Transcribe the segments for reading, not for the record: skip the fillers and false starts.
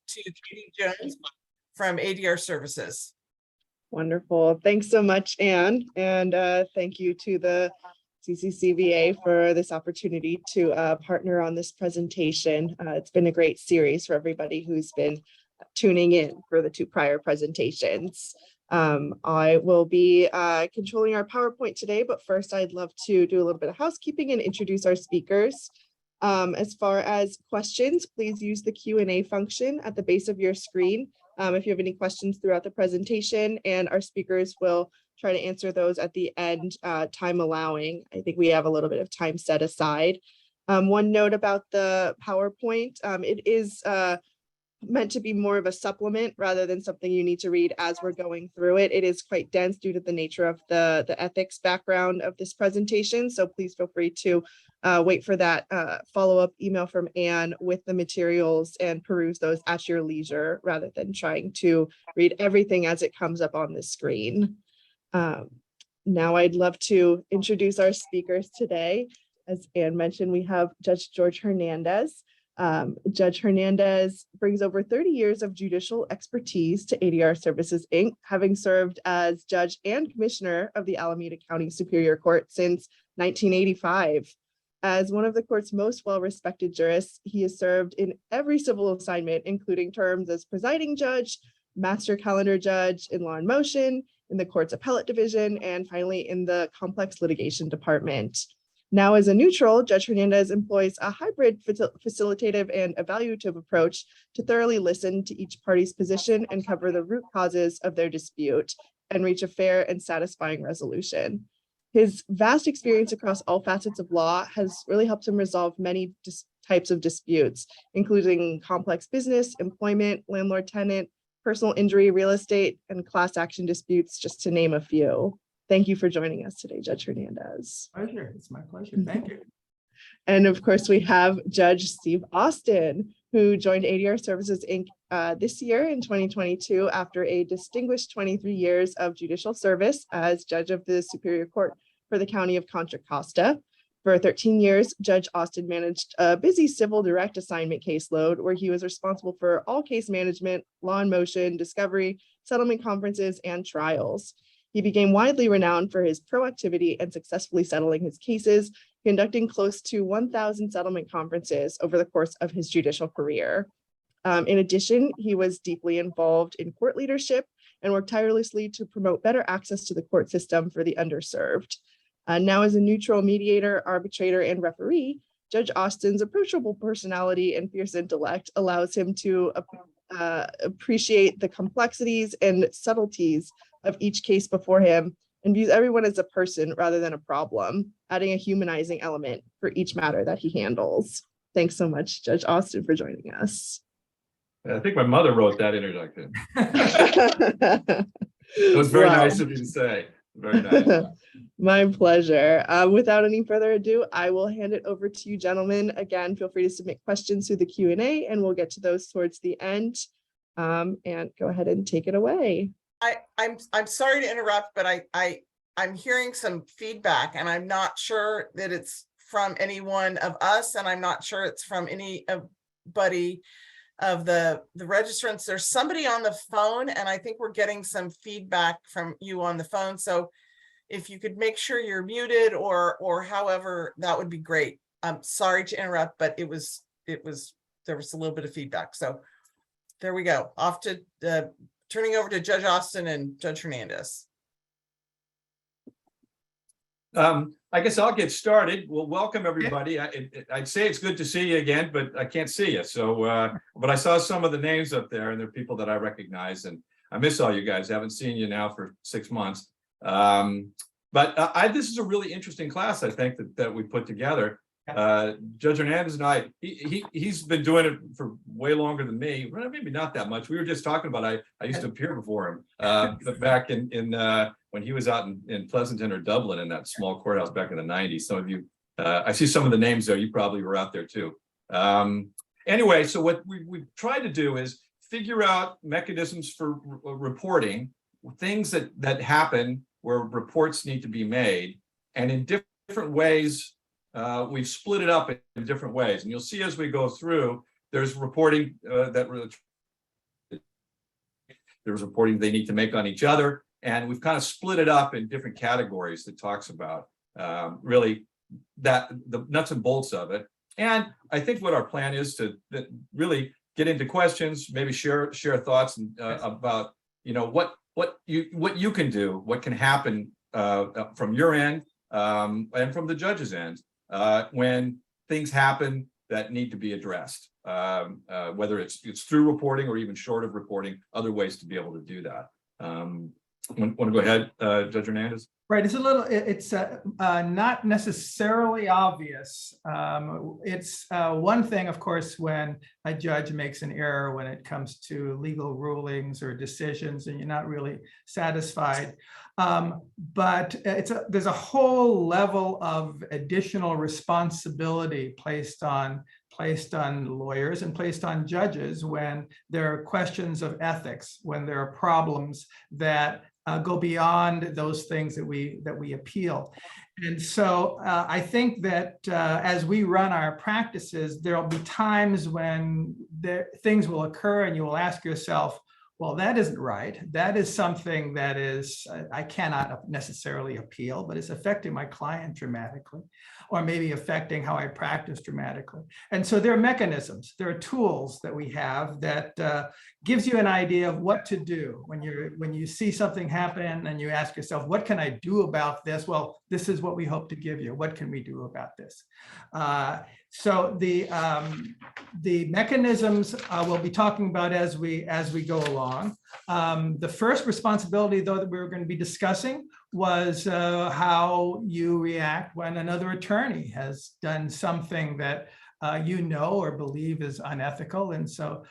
to Katie Jones from ADR Services. Wonderful. Thanks so much, Anne. And thank you to the CCCVA for this opportunity to partner on this presentation. It's been a great series for everybody who's been tuning in for the two prior presentations. I will be controlling our PowerPoint today, but first I'd love to do a little bit of housekeeping and introduce our speakers. As far as questions, please use the Q&A function at the base of your screen. If you have any questions throughout the presentation, and our speakers will try to answer those at the end, time allowing. I think we have a little bit of time set aside. One note about the PowerPoint, it is meant to be more of a supplement rather than something you need to read as we're going through it. It is quite dense due to the nature of the ethics background of this presentation. So please feel free to wait for that follow-up email from Anne with the materials and peruse those at your leisure rather than trying to read everything as it comes up on the screen. Now I'd love to introduce our speakers today. As Anne mentioned, we have Judge George Hernandez. Judge Hernandez brings over 30 years of judicial expertise to ADR Services, Inc., having served as judge and commissioner of the Alameda County Superior Court since 1985. As one of the court's most well-respected jurists, he has served in every civil assignment, including terms as presiding judge, master calendar judge in law and motion, in the court's appellate division, and finally in the complex litigation department. Now, as a neutral, Judge Hernandez employs a hybrid facilitative and evaluative approach to thoroughly listen to each party's position and cover the root causes of their dispute and reach a fair and satisfying resolution. His vast experience across all facets of law has really helped him resolve many types of disputes, including complex business, employment, landlord-tenant, personal injury, real estate, and class action disputes, just to name a few. Thank you for joining us today, Judge Hernandez. Pleasure. It's my pleasure. Thank you. And of course, we have Judge Steve Austin, who joined ADR Services, Inc. This year in 2022 after a distinguished 23 years of judicial service as judge of the Superior Court for the County of Contra Costa. For 13 years, Judge Austin managed a busy civil direct assignment caseload where he was responsible for all case management, law in motion, discovery, settlement conferences, and trials. He became widely renowned for his proactivity and successfully settling his cases, conducting close to 1,000 settlement conferences over the course of his judicial career. In addition, he was deeply involved in court leadership and worked tirelessly to promote better access to the court system for the underserved. Now, as a neutral mediator, arbitrator, and referee, Judge Austin's approachable personality and fierce intellect allows him to appreciate the complexities and subtleties of each case before him and views everyone as a person rather than a problem, adding a humanizing element for each matter that he handles. Thanks so much, Judge Austin, for joining us. I think my mother wrote that introduction. It was very nice of you to say. Very nice. My pleasure. Without any further ado, I will hand it over to you, gentlemen. Again, feel free to submit questions through the Q&A, and we'll get to those towards the end. And go ahead and take it away. I'm sorry to interrupt, but I'm hearing some feedback, and I'm not sure that it's from any one of us, and I'm not sure it's from anybody of the registrants. There's somebody on the phone, and I think we're getting some feedback from you on the phone. So if you could make sure you're muted or however, that would be great. I'm sorry to interrupt, but there was a little bit of feedback. So there we go. Off to turning over to Judge Austin and Judge Hernandez. I guess I'll get started. Well, welcome everybody. I'd say it's good to see you again, but I can't see you. So, but I saw some of the names up there, and they're people that I recognize, and I miss all you guys. I haven't seen you now for 6 months. But this is a really interesting class, I think, that we put together. Judge Hernandez and I, he's been doing it for way longer than me. Well, maybe not that much. We were just talking about I used to appear before him back in when he was out in Pleasanton or Dublin in that small courthouse back in the 90s. Some of you, I see some of the names there. You probably were out there too. Anyway, so what we tried to do is figure out mechanisms for reporting, things that happen where reports need to be made, and in different ways. We've split it up in different ways, and you'll see as we go through, there's reporting that there's reporting they need to make on each other. And we've kind of split it up in different categories that talks about really that the nuts and bolts of it. And I think what our plan is to really get into questions, maybe share thoughts about, you know, what you can do, what can happen from your end and from the judge's end when things happen that need to be addressed, whether it's through reporting or even short of reporting, other ways to be able to do that. Want to go ahead, Judge Hernandez? Right, it's not necessarily obvious. It's one thing, of course, when a judge makes an error when it comes to legal rulings or decisions and you're not really satisfied. But there's a whole level of additional responsibility placed on lawyers and placed on judges when there are questions of ethics, when there are problems that go beyond those things that we appeal. And so I think that as we run our practices, there'll be times when things will occur and you will ask yourself, well, that isn't right. That is something that is, I cannot necessarily appeal, but it's affecting my client dramatically, or maybe affecting how I practice dramatically. And so there are mechanisms, there are tools that we have that gives you an idea of what to do when you see something happen and you ask yourself, what can I do about this? Well, this is what we hope to give you. What can we do about this? So the mechanisms we'll be talking about as we go along. The first responsibility, though, that we were going to be discussing was how you react when another attorney has done something that you know or believe is unethical. And so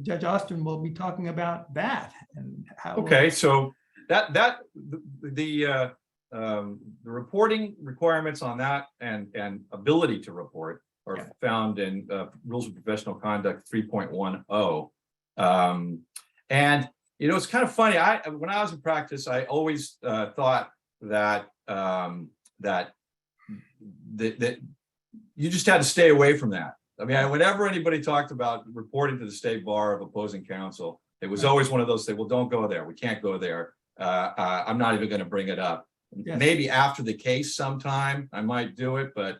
Judge Austin will be talking about that and how. Okay, so the reporting requirements on that and ability to report are found in Rules of Professional Conduct 3.10. And you know, it's kind of funny. When I was in practice, I always thought that that you just had to stay away from that. I mean, whenever anybody talked about reporting to the state bar of opposing counsel, it was always one of those things. Well, don't go there. We can't go there. I'm not even going to bring it up. Yes. Maybe after the case sometime I might do it, but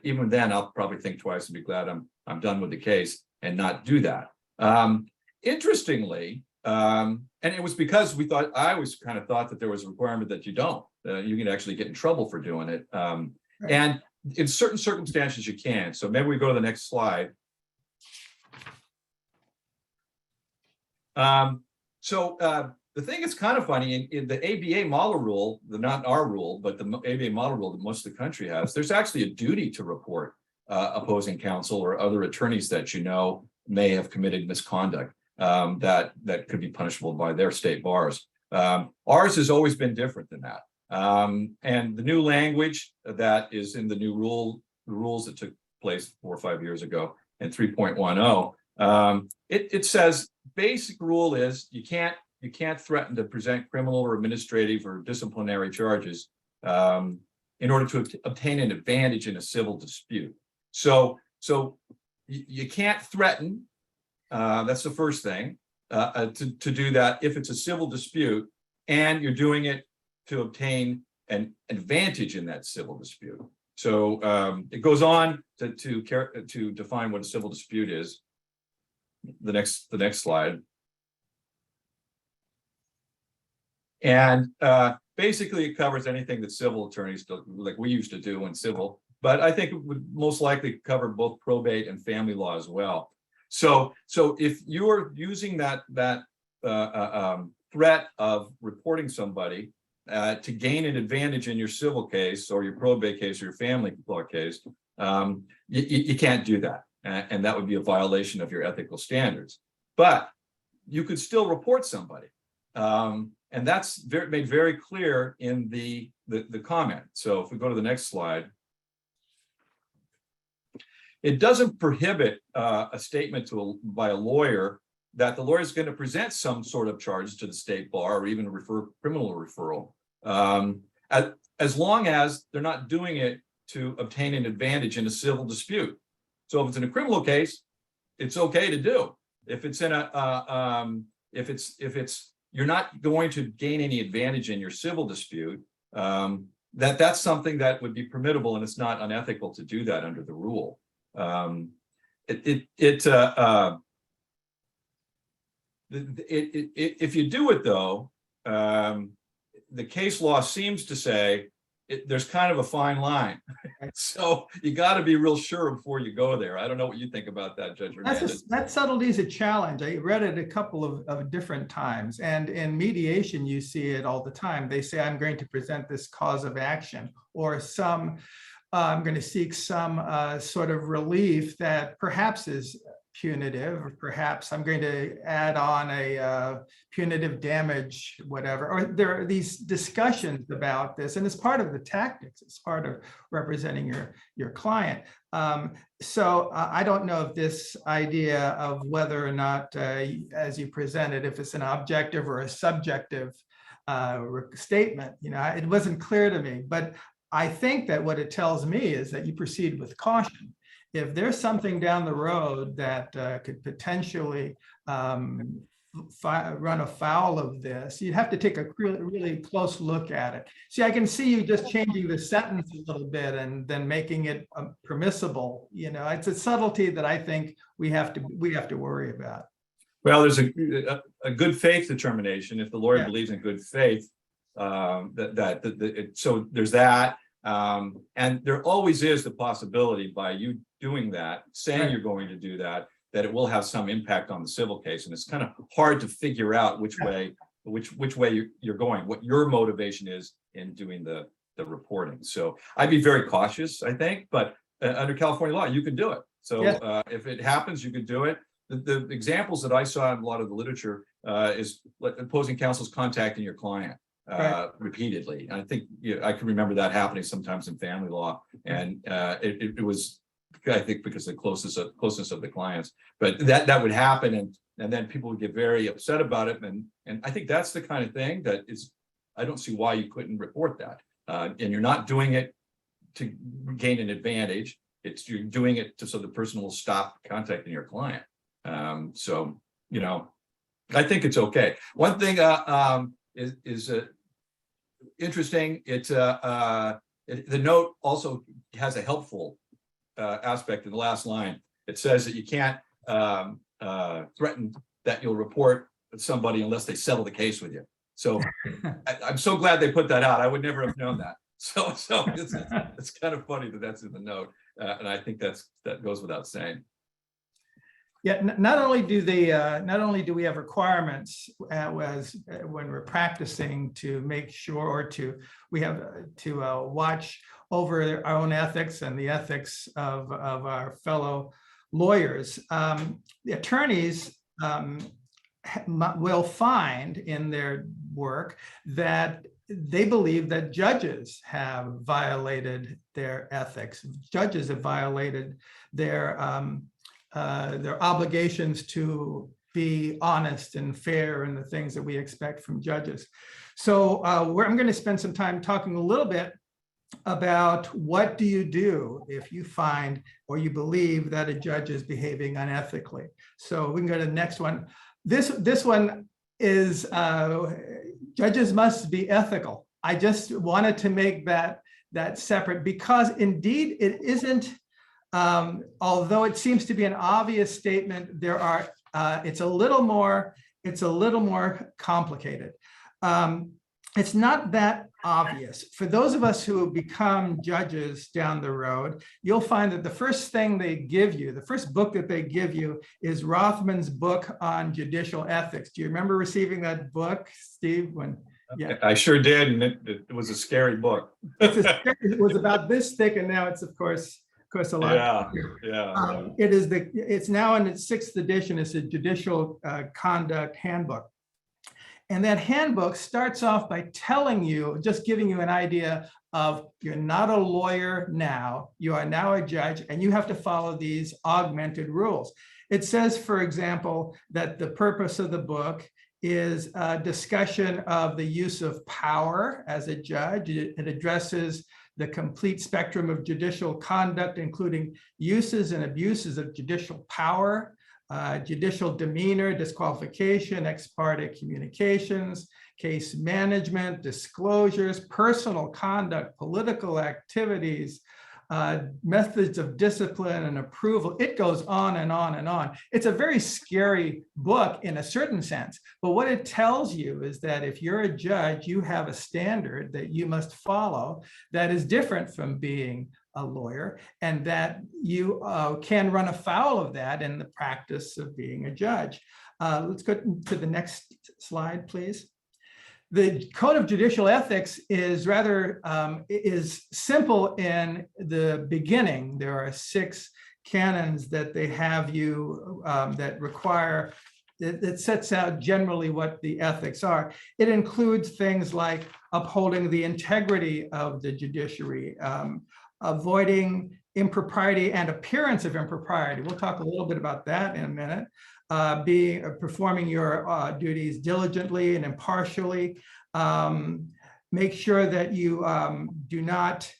even then I'll probably think twice and be glad I'm done with the case and not do that. Interestingly, and it was because I always kind of thought that there was a requirement that you don't. You can actually get in trouble for doing it. Right. And in certain circumstances you can. So maybe we go to the next slide. The thing is kind of funny in the ABA model rule, not our rule, but the ABA model rule that most of the country has, there's actually a duty to report opposing counsel or other attorneys that you know may have committed misconduct that could be punishable by their state bars. Ours has always been different than that. And the new language that is in the new rules that took place 4 or 5 years ago in 3.10, it says basic rule is you can't threaten to present criminal or administrative or disciplinary charges in order to obtain an advantage in a civil dispute. So you can't threaten. That's the first thing to do that if it's a civil dispute and you're doing it to obtain an advantage in that civil dispute. So it goes on to define what a civil dispute is. The next slide. And basically it covers anything that civil attorneys do, like we used to do in civil, but I think it would most likely cover both probate and family law as well. So if you're using that threat of reporting somebody to gain an advantage in your civil case or your probate case or your family law case, you can't do that. And that would be a violation of your ethical standards. But you could still report somebody. And that's made very clear in the comment. So if we go to the next slide, it doesn't prohibit a statement by a lawyer that the lawyer is going to present some sort of charge to the state bar or even criminal referral, as long as they're not doing it to obtain an advantage in a civil dispute. So if it's in a criminal case, it's okay to do. If it's in a if it's you're not going to gain any advantage in your civil dispute, that's something that would be permissible, and it's not unethical to do that under the rule. If you do it though, the case law seems to say there's kind of a fine line. So you got to be real sure before you go there. I don't know what you think about that, Judge Hernandez. That subtlety is a challenge. I read it a couple of different times, and in mediation, you see it all the time. They say, I'm going to present this cause of action, or I'm going to seek some sort of relief that perhaps is punitive, or perhaps I'm going to add on a punitive damage, whatever. Or there are these discussions about this, and it's part of the tactics. It's part of representing your client. So I don't know if this idea of whether or not, as you presented, if it's an objective or a subjective statement, it wasn't clear to me. But I think that what it tells me is that you proceed with caution. If there's something down the road that could potentially run afoul of this, you'd have to take a really close look at it. See, I can see you just changing the sentence a little bit and then making it permissible. It's a subtlety that I think we have to worry about. Well, there's a good faith determination if the lawyer believes in good faith. So there's that. And there always is the possibility by you doing that, saying you're going to do that, that it will have some impact on the civil case. And it's kind of hard to figure out which way you're going, what your motivation is in doing the reporting. So I'd be very cautious, I think, but under California law, you can do it. So if it happens, you can do it. The examples that I saw in a lot of the literature is opposing counsel's contacting your client repeatedly. And I think I can remember that happening sometimes in family law, and it was, I think, because of the closeness of the clients. But that would happen, and then people would get very upset about it. And I think that's the kind of thing that is, I don't see why you couldn't report that. And you're not doing it to gain an advantage. You're doing it so the person will stop contacting your client. So I think it's okay. One thing is interesting. It's the note also has a helpful aspect in the last line. It says that you can't threaten that you'll report somebody unless they settle the case with you. So I'm so glad they put that out. I would never have known that. So it's kind of funny that that's in the note, and I think that goes without saying. Yeah, not only do we have requirements as when we're practicing to make sure, we have to watch over our own ethics and the ethics of our fellow lawyers. The attorneys will find in their work that they believe that judges have violated their ethics. Judges have violated their obligations to be honest and fair and the things that we expect from judges. So I'm going to spend some time talking a little bit about what do you do if you find or you believe that a judge is behaving unethically. So we can go to the next one. This one is judges must be ethical. I just wanted to make that separate because indeed it isn't. Although it seems to be an obvious statement, it's a little more complicated. It's not that obvious. For those of us who become judges down the road, you'll find that the first thing they give you, the first book that they give you is Rothman's book on judicial ethics. Do you remember receiving that book, Steve? I sure did, and it was a scary book. It was about this thick, and now it's of course a lot. It's now in its 6th edition. It's a judicial conduct handbook. And that handbook starts off by telling you, just giving you an idea of you're not a lawyer now, you are now a judge, and you have to follow these augmented rules. It says, for example, that the purpose of the book is a discussion of the use of power as a judge. It addresses the complete spectrum of judicial conduct, including uses and abuses of judicial power, judicial demeanor, disqualification, ex parte communications, case management, disclosures, personal conduct, political activities, methods of discipline and approval. It goes on and on and on. It's a very scary book in a certain sense, but what it tells you is that if you're a judge, you have a standard that you must follow that is different from being a lawyer, and that you can run afoul of that in the practice of being a judge. Let's go to the next slide, please. The Code of Judicial Ethics is rather is simple in the beginning. There are 6 canons that they have you that require, that sets out generally what the ethics are. It includes things like upholding the integrity of the judiciary, avoiding impropriety and appearance of impropriety. We'll talk a little bit about that in a minute. Performing your duties diligently and impartially. Make sure that you do not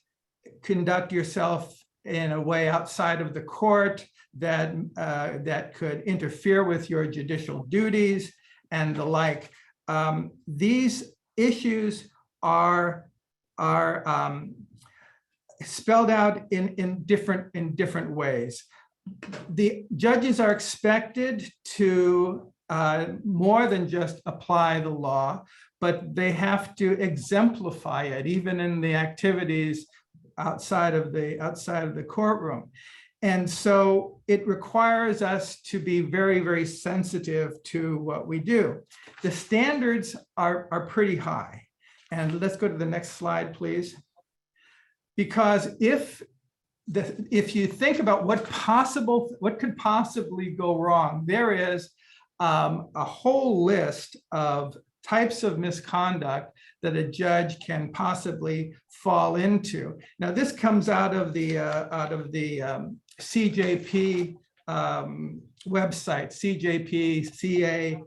conduct yourself in a way outside of the court that that could interfere with your judicial duties and the like. These issues are spelled out in different ways. The judges are expected to more than just apply the law, but they have to exemplify it, even in the activities outside of the courtroom. And so it requires us to be very, very sensitive to what we do. The standards are pretty high. And let's go to the next slide, please. Because if you think about what could possibly go wrong, there is a whole list of types of misconduct that a judge can possibly fall into. Now, this comes out of the CJP website, cjpca.gov,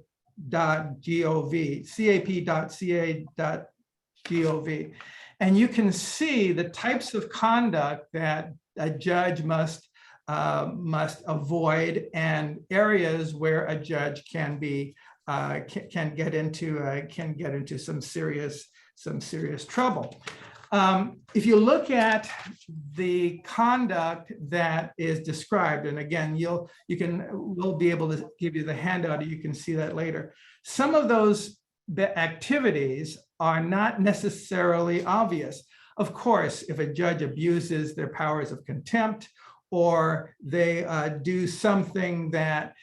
cap.ca.gov. And you can see the types of conduct that a judge must avoid, and areas where a judge can get into some serious trouble. If you look at the conduct that is described, and again, we'll be able to give you the handout, you can see that later. Some of those activities are not necessarily obvious. Of course, if a judge abuses their powers of contempt, or they do something that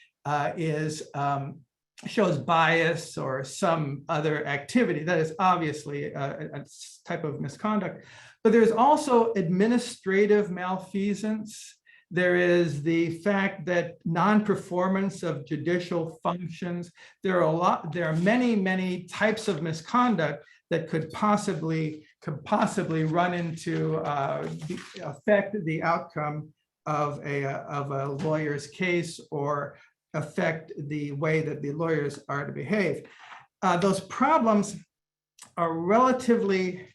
shows bias or some other activity, that is obviously a type of misconduct. But there's also administrative malfeasance. There is the fact that non-performance of judicial functions. There are many types of misconduct that could possibly run into affect the outcome of a lawyer's case, or affect the way that the lawyers are to behave. Those problems are relatively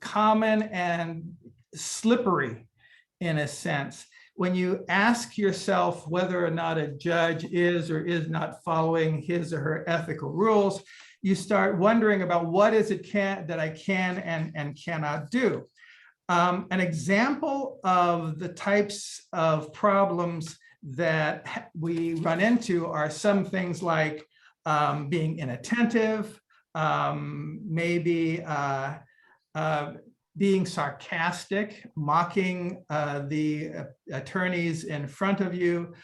common and slippery in a sense. When you ask yourself whether or not a judge is or is not following his or her ethical rules, you start wondering about what is it that I can and cannot do. An example of the types of problems that we run into are some things like being inattentive, maybe being sarcastic, mocking the attorneys in front of you,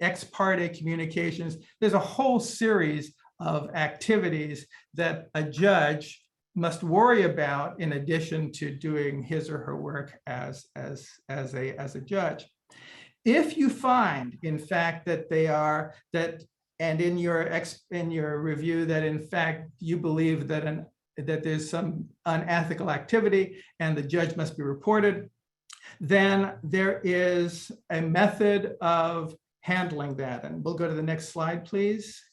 ex parte communications. There's a whole series of activities that a judge must worry about in addition to doing his or her work as a judge. If you find, in fact, that they are and in your review that in fact you believe that there's some unethical activity and the judge must be reported, then there is a method of handling that. And we'll go to the next slide, please.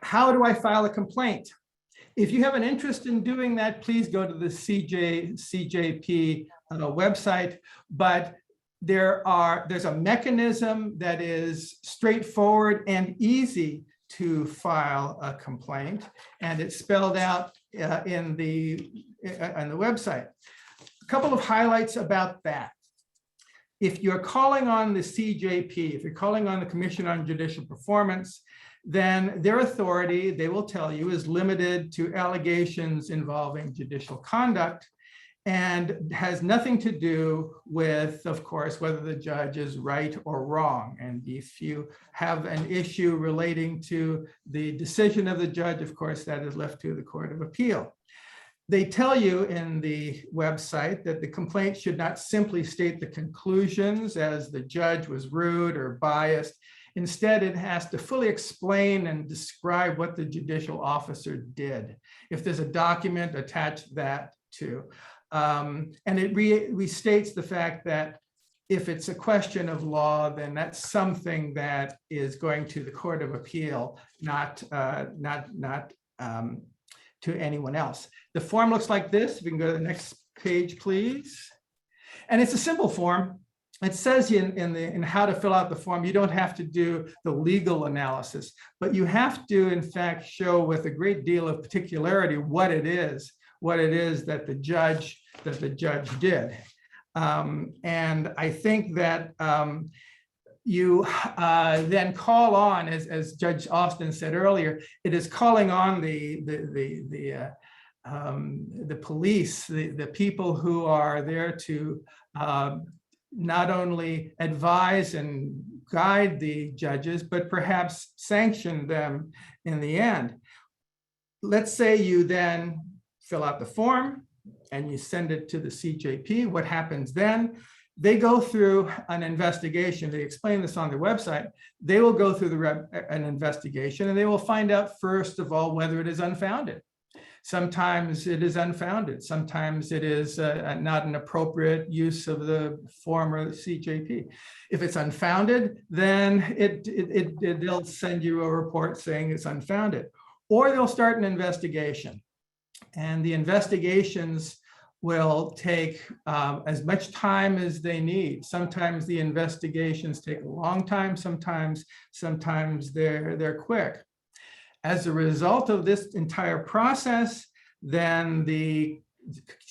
How do I file a complaint? If you have an interest in doing that, please go to the CJP website. But there's a mechanism that is straightforward and easy to file a complaint, and it's spelled out on the website. A couple of highlights about that. If you're calling on the CJP, if you're calling on the Commission on Judicial Performance, then their authority, they will tell you, is limited to allegations involving judicial conduct and has nothing to do with, of course, whether the judge is right or wrong. And if you have an issue relating to the decision of the judge, of course, that is left to the Court of Appeal. They tell you in the website that the complaint should not simply state the conclusions as the judge was rude or biased. Instead, it has to fully explain and describe what the judicial officer did. If there's a document, attach that too. And it restates the fact that if it's a question of law, then that's something that is going to the Court of Appeal, not to anyone else. The form looks like this. If we can go to the next page, please. And it's a simple form. It says in how to fill out the form, you don't have to do the legal analysis, but you have to, in fact, show with a great deal of particularity what it is that the judge did. And I think that you then call on, as Judge Austin said earlier, it is calling on the police, the people who are there to not only advise and guide the judges, but perhaps sanction them in the end. Let's say you then fill out the form and you send it to the CJP. What happens then? They go through an investigation. They explain this on their website. They will go through an investigation, and they will find out, first of all, whether it is unfounded. Sometimes it is unfounded. Sometimes it is not an appropriate use of the form or the CJP. If it's unfounded, then they'll send you a report saying it's unfounded, or they'll start an investigation. And the investigations will take as much time as they need. Sometimes the investigations take a long time. Sometimes they're quick. As a result of this entire process, then the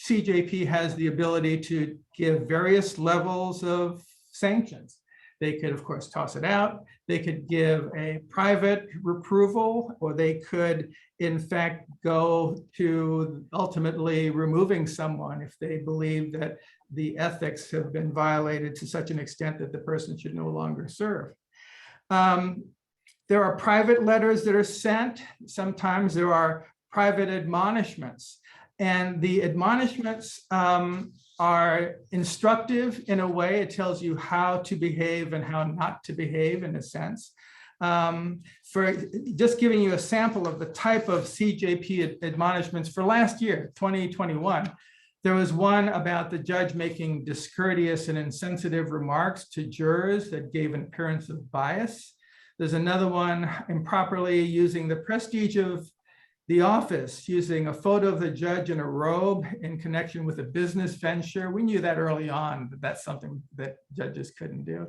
CJP has the ability to give various levels of sanctions. They could, of course, toss it out. They could give a private reproval, or they could, in fact, go to ultimately removing someone if they believe that the ethics have been violated to such an extent that the person should no longer serve. There are private letters that are sent. Sometimes there are private admonishments, and the admonishments are instructive in a way. It tells you how to behave and how not to behave, in a sense. For just giving you a sample of the type of CJP admonishments for last year, 2021, there was one about the judge making discourteous and insensitive remarks to jurors that gave an appearance of bias. There's another one, improperly using the prestige of the office, using a photo of the judge in a robe in connection with a business venture. We knew that early on, that that's something that judges couldn't do.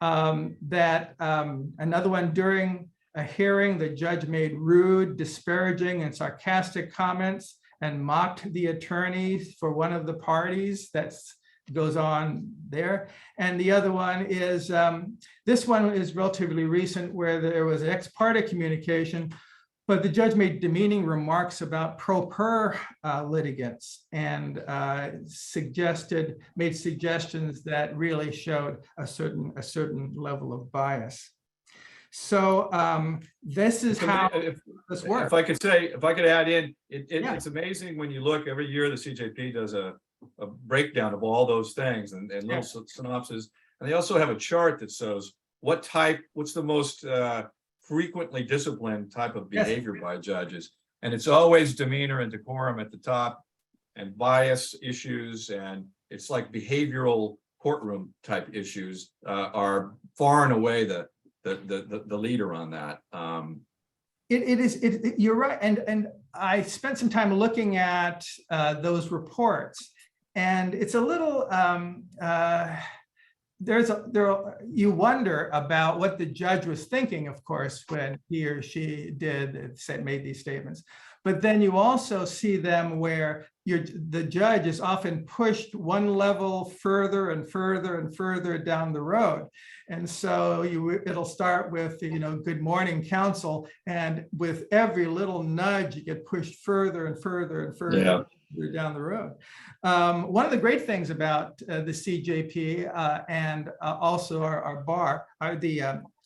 Another one, during a hearing, the judge made rude, disparaging, and sarcastic comments and mocked the attorneys for one of the parties. That's goes on there. And the other one is, this one is relatively recent, where there was ex parte communication, but the judge made demeaning remarks about pro per litigants and made suggestions that really showed a certain level of bias. So this is how this works. If I could add in, it's amazing when you look every year, the CJP does a breakdown of all those things and little synopses. And they also have a chart that shows what's the most frequently disciplined type of behavior by judges. And it's always demeanor and decorum at the top, and bias issues, and it's like behavioral courtroom type issues are far and away the leader on that. You're right. And I spent some time looking at those reports, and it's a little you wonder about what the judge was thinking, of course, when he or she made these statements. But then you also see them where the judge is often pushed one level further and further and further down the road. And so it'll start with, good morning, counsel. And with every little nudge, you get pushed further and further and further down the road. One of the great things about the CJP and also our bar,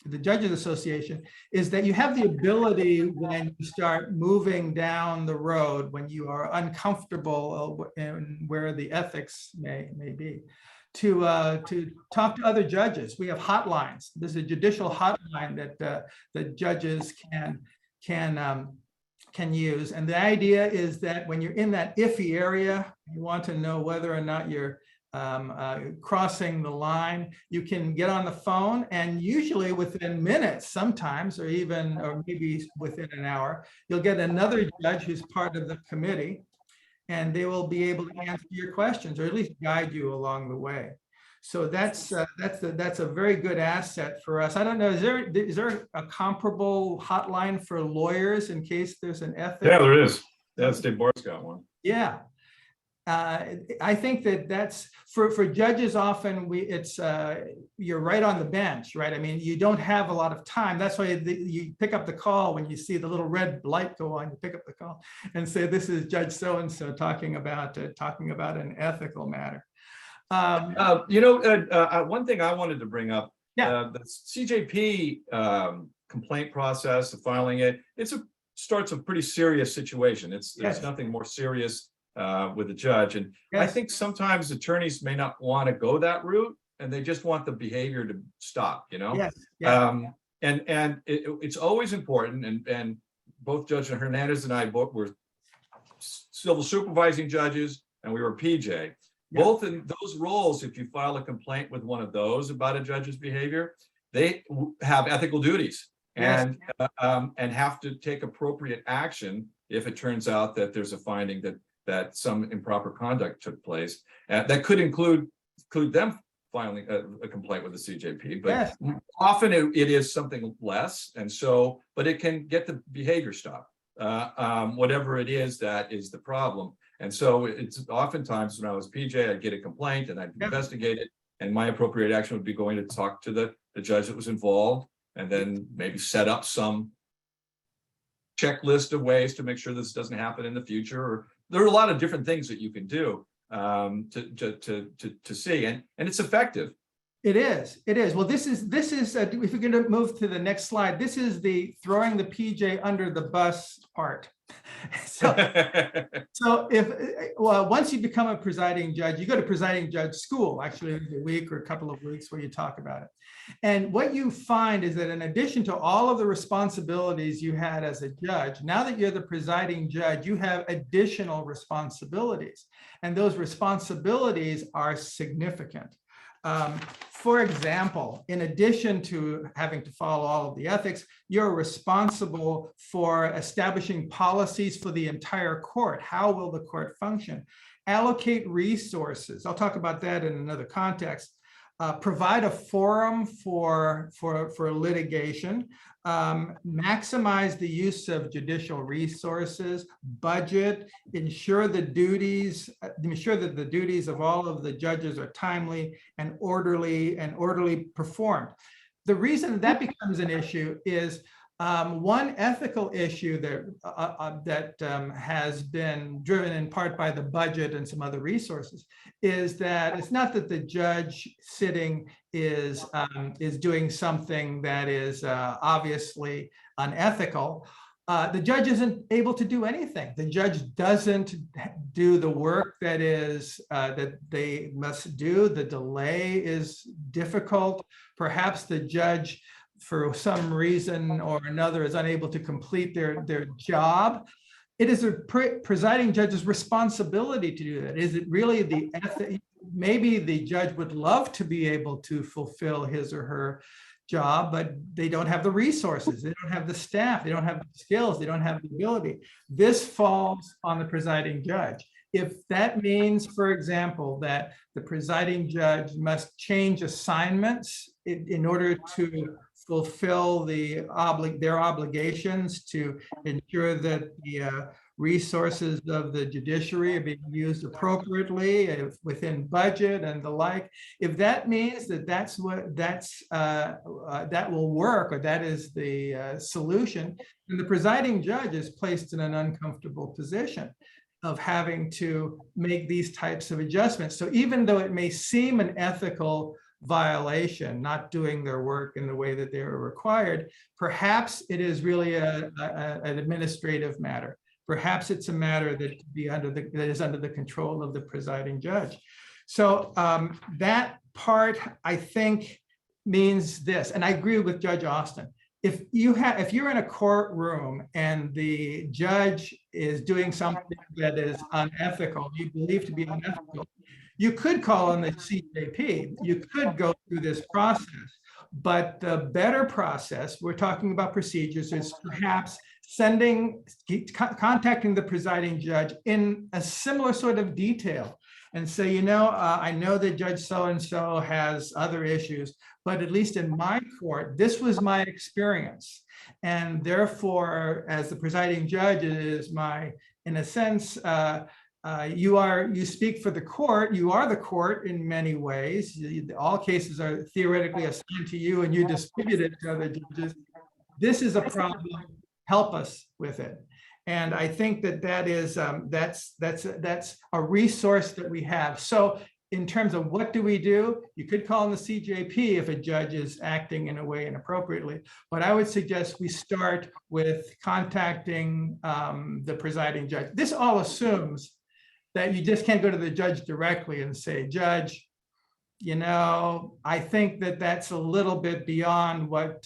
the Judges Association, is that you have the ability when you start moving down the road, when you are uncomfortable in where the ethics may be, to talk to other judges. We have hotlines. There's a judicial hotline that the judges can use. And the idea is that when you're in that iffy area, you want to know whether or not you're crossing the line, you can get on the phone, and usually within minutes, sometimes, or maybe within an hour, you'll get another judge who's part of the committee, and they will be able to answer your questions, or at least guide you along the way. So that's a very good asset for us. I don't know, is there a comparable hotline for lawyers in case there's an ethics? Yeah, there is. Yeah, State Bar's got one. Yeah. I think that's for judges. Often you're right on the bench, right? I mean, you don't have a lot of time. That's why you pick up the call when you see the little red light go on. You pick up the call and say, "This is Judge so and so talking about an ethical matter." One thing I wanted to bring up. The CJP complaint process of filing it. Starts a pretty serious situation. There's nothing more serious with a judge. And I think sometimes attorneys may not want to go that route, and they just want the behavior to stop, it's always important. And both Judge Hernandez and I both were civil supervising judges, and we were PJ. Both in those roles, if you file a complaint with one of those about a judge's behavior, they have ethical duties and have to take appropriate action if it turns out that there's a finding that some improper conduct took place. That could include them filing a complaint with the CJP, but often it is something less. And so, but it can get the behavior stopped, whatever it is that is the problem. And so it's oftentimes when I was PJ, I'd get a complaint and I'd investigate it, and my appropriate action would be going to talk to the judge that was involved, and then maybe set up some checklist of ways to make sure this doesn't happen in the future. Or there are a lot of different things that you can do to see, and it's effective. It is. Well, this is if we're going to move to the next slide, this is the throwing the PJ under the bus part. So once you become a presiding judge, you go to presiding judge school, actually a week or a couple of weeks where you talk about it. And what you find is that in addition to all of the responsibilities you had as a judge, now that you're the presiding judge, you have additional responsibilities. And those responsibilities are significant. For example, in addition to having to follow all of the ethics, you're responsible for establishing policies for the entire court. How will the court function? Allocate resources. I'll talk about that in another context. Provide a forum for litigation, maximize the use of judicial resources, budget, ensure that the duties of all of the judges are timely and orderly performed. The reason that becomes an issue is one ethical issue that has been driven in part by the budget and some other resources is that it's not that the judge sitting is doing something that is obviously unethical. The judge isn't able to do anything. The judge doesn't do the work that they must do. The delay is difficult. Perhaps the judge, for some reason or another, is unable to complete their job. It is a presiding judge's responsibility to do that. Is it really maybe the judge would love to be able to fulfill his or her job, but they don't have the resources, they don't have the staff, they don't have the skills, they don't have the ability. This falls on the presiding judge. If that means, for example, that the presiding judge must change assignments in order to fulfill their obligations to ensure that the resources of the judiciary are being used appropriately within budget and the like. If that means that that will work, or that is the solution, then the presiding judge is placed in an uncomfortable position of having to make these types of adjustments. So even though it may seem an ethical violation, not doing their work in the way that they are required, perhaps it is really an administrative matter. Perhaps it's a matter that is under the control of the presiding judge. So that part, I think, means this, and I agree with Judge Austin. If you're in a courtroom and the judge is doing something that is unethical, you believe to be unethical, you could call on the CJP. You could go through this process. But the better process, we're talking about procedures, is perhaps contacting the presiding judge in a similar sort of detail and say, I know that Judge so-and-so has other issues, but at least in my court, this was my experience. And therefore, as the presiding judge, it is in a sense, you speak for the court. You are the court in many ways. All cases are theoretically assigned to you, and you distribute it to other judges. This is a problem. Help us with it. And I think that's a resource that we have. So in terms of what do we do, you could call in the CJP if a judge is acting in a way inappropriately. But I would suggest we start with contacting the presiding judge. This all assumes that you just can't go to the judge directly and say, Judge, I think that that's a little bit beyond what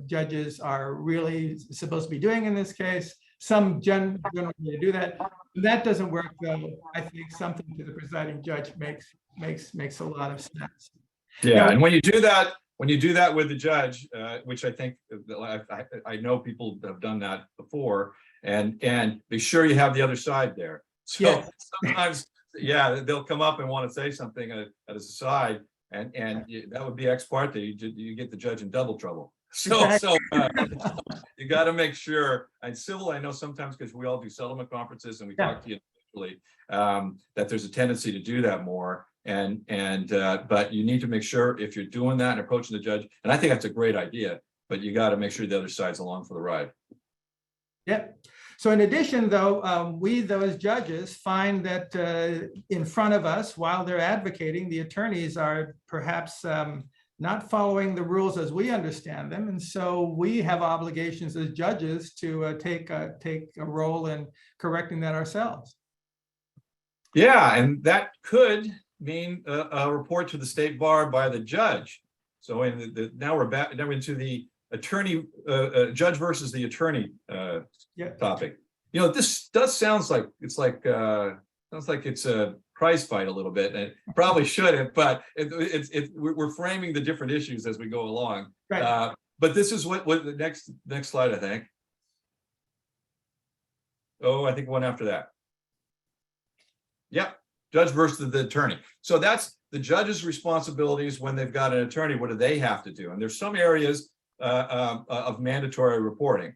judges are really supposed to be doing in this case. Some generally do that. That doesn't work, though. I think something to the presiding judge makes a lot of sense. Yeah, and when you do that with the judge, which I think I know people have done that before, and be sure you have the other side there. So yes. Sometimes, they'll come up and want to say something at a aside, and that would be ex parte. You get the judge in double trouble. So you got to make sure. And civil, I know sometimes, because we all do settlement conferences and we talk to you individually, that there's a tendency to do that more. But you need to make sure if you're doing that and approaching the judge, and I think that's a great idea, but you got to make sure the other side's along for the ride. Yeah. So in addition, though, we, those judges, find that in front of us, while they're advocating, the attorneys are perhaps not following the rules as we understand them. And so we have obligations as judges to take a role in correcting that ourselves. Yeah, and that could mean a report to the state bar by the judge. So now we're into the attorney, judge versus the attorney topic. This does sounds like it's a prize fight a little bit, and it probably shouldn't, but we're framing the different issues as we go along. Right. But this is what the next slide, I think. Oh, I think one after that. Yep, judge versus the attorney. So that's the judge's responsibilities when they've got an attorney. What do they have to do? And there's some areas of mandatory reporting.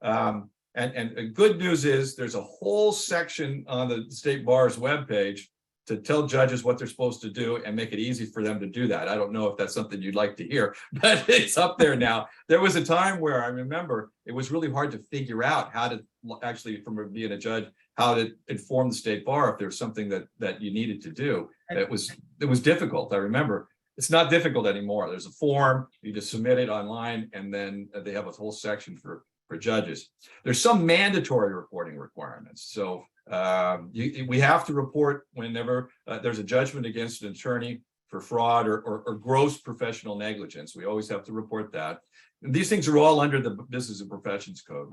And good news is there's a whole section on the state bar's webpage to tell judges what they're supposed to do and make it easy for them to do that. I don't know if that's something you'd like to hear, but it's up there now. There was a time where I remember it was really hard to figure out how to actually, from being a judge, how to inform the state bar if there's something that you needed to do. It was difficult. I remember. It's not difficult anymore. There's a form, you just submit it online, and then they have a whole section for judges. There's some mandatory reporting requirements. So we have to report whenever there's a judgment against an attorney for fraud or gross professional negligence. We always have to report that. And these things are all under the Business and Professions Code.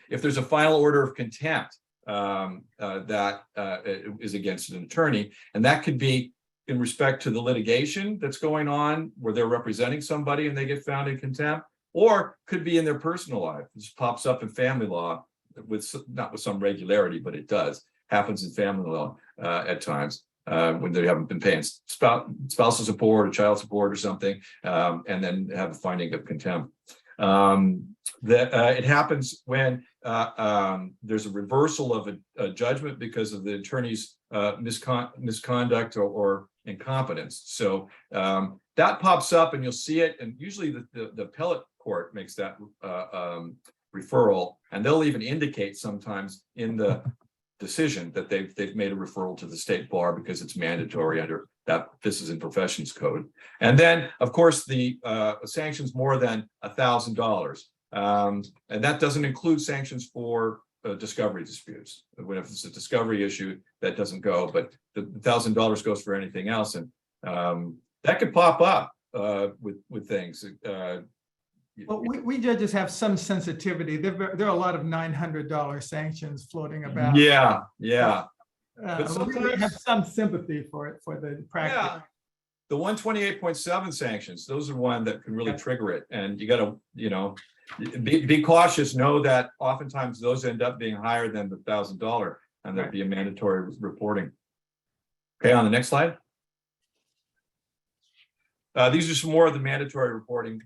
If there's a final order of contempt that is against an attorney, and that could be in respect to the litigation that's going on where they're representing somebody and they get found in contempt, or could be in their personal life. This pops up in family law not with some regularity, but it does. happens in family law at times. When they haven't been paying spousal support or child support or something, and then have a finding of contempt. It happens when there's a reversal of a judgment because of the attorney's misconduct or incompetence. So that pops up, and you'll see it, and usually the appellate court makes that referral, and they'll even indicate sometimes in the decision that they've made a referral to the state bar because it's mandatory under that Business and Professions Code. And then, of course, the sanctions more than $1,000, and that doesn't include sanctions for discovery disputes. When if it's a discovery issue, that doesn't go, but the $1,000 goes for anything else, and that could pop up with things. Well, we judges have some sensitivity. There are a lot of $900 sanctions floating about. Yeah. But we have some sympathy for it, for the practice. Yeah. The 128.7 sanctions, those are one that can really trigger it. And you got to, be cautious, know that oftentimes those end up being higher than the $1,000, and there'll be a mandatory reporting. Okay, on the next slide. These are some more of the mandatory reporting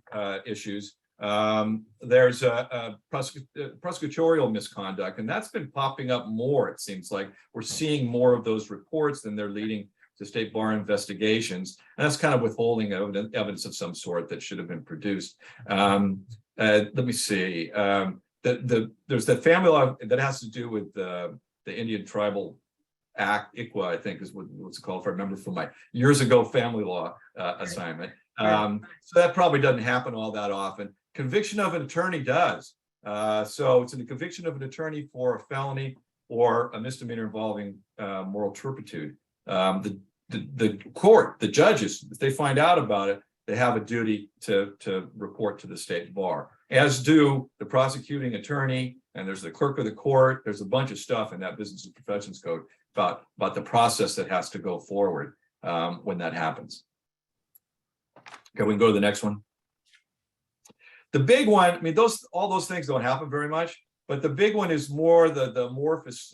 issues. There's a prosecutorial misconduct, and that's been popping up more. It seems like we're seeing more of those reports than they're leading to state bar investigations, and that's kind of withholding evidence of some sort that should have been produced. Let me see. There's that family law that has to do with the Indian Tribal Act, ICWA, I think is what's it called, if I remember from my years ago family law assignment. So that probably doesn't happen all that often. Conviction of an attorney does. So it's in the conviction of an attorney for a felony or a misdemeanor involving moral turpitude. The court, the judges, if they find out about it, they have a duty to report to the state bar, as do the prosecuting attorney, and there's the clerk of the court. There's a bunch of stuff in that Business and Professions Code about the process that has to go forward when that happens. Okay, we can go to the next one. The big one, I mean, all those things don't happen very much, but the big one is more the amorphous.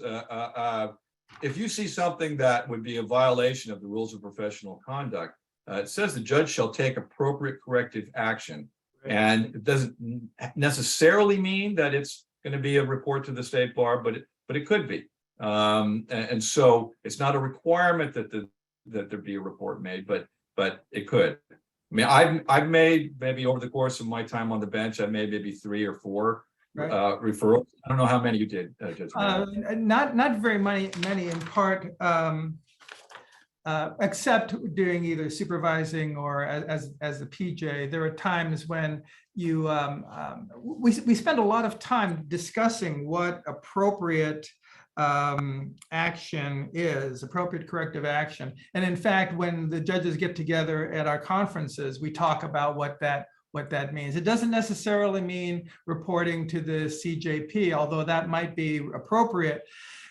If you see something that would be a violation of the rules of professional conduct, it says the judge shall take appropriate corrective action. And it doesn't necessarily mean that it's going to be a report to the state bar, but it could be. And so it's not a requirement that there be a report made, but it could. I mean, I've made, maybe over the course of my time on the bench, I made maybe 3 or 4 referrals. I don't know how many you did, Judge. Not very many in part, except doing either supervising or as a PJ. There are times when you we spend a lot of time discussing what appropriate action is, appropriate corrective action. And in fact, when the judges get together at our conferences, we talk about what that means. It doesn't necessarily mean reporting to the CJP, although that might be appropriate.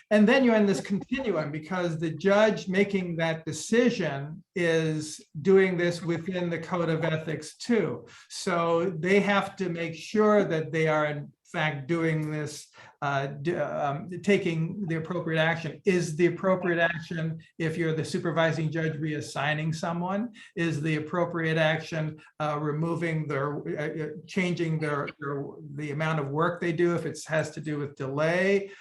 And then you're in this continuum because the judge making that decision is doing this within the code of ethics too. So they have to make sure that they are in fact doing this, taking the appropriate action. Is the appropriate action, if you're the supervising judge, reassigning someone? Is the appropriate action removing their, changing the amount of work they do if it has to do with delay?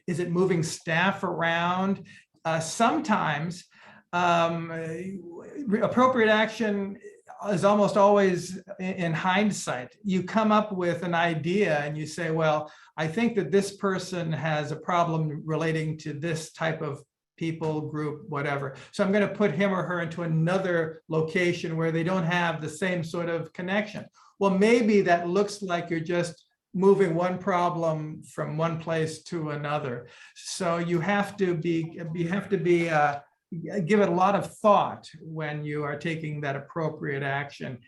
Is it moving staff around? Sometimes appropriate action is almost always in hindsight. You come up with an idea and you say, well, I think that this person has a problem relating to this type of people, group, whatever. So I'm going to put him or her into another location where they don't have the same sort of connection. Well, maybe that looks like you're just moving one problem from one place to another. So you have to give it a lot of thought when you are taking that appropriate action.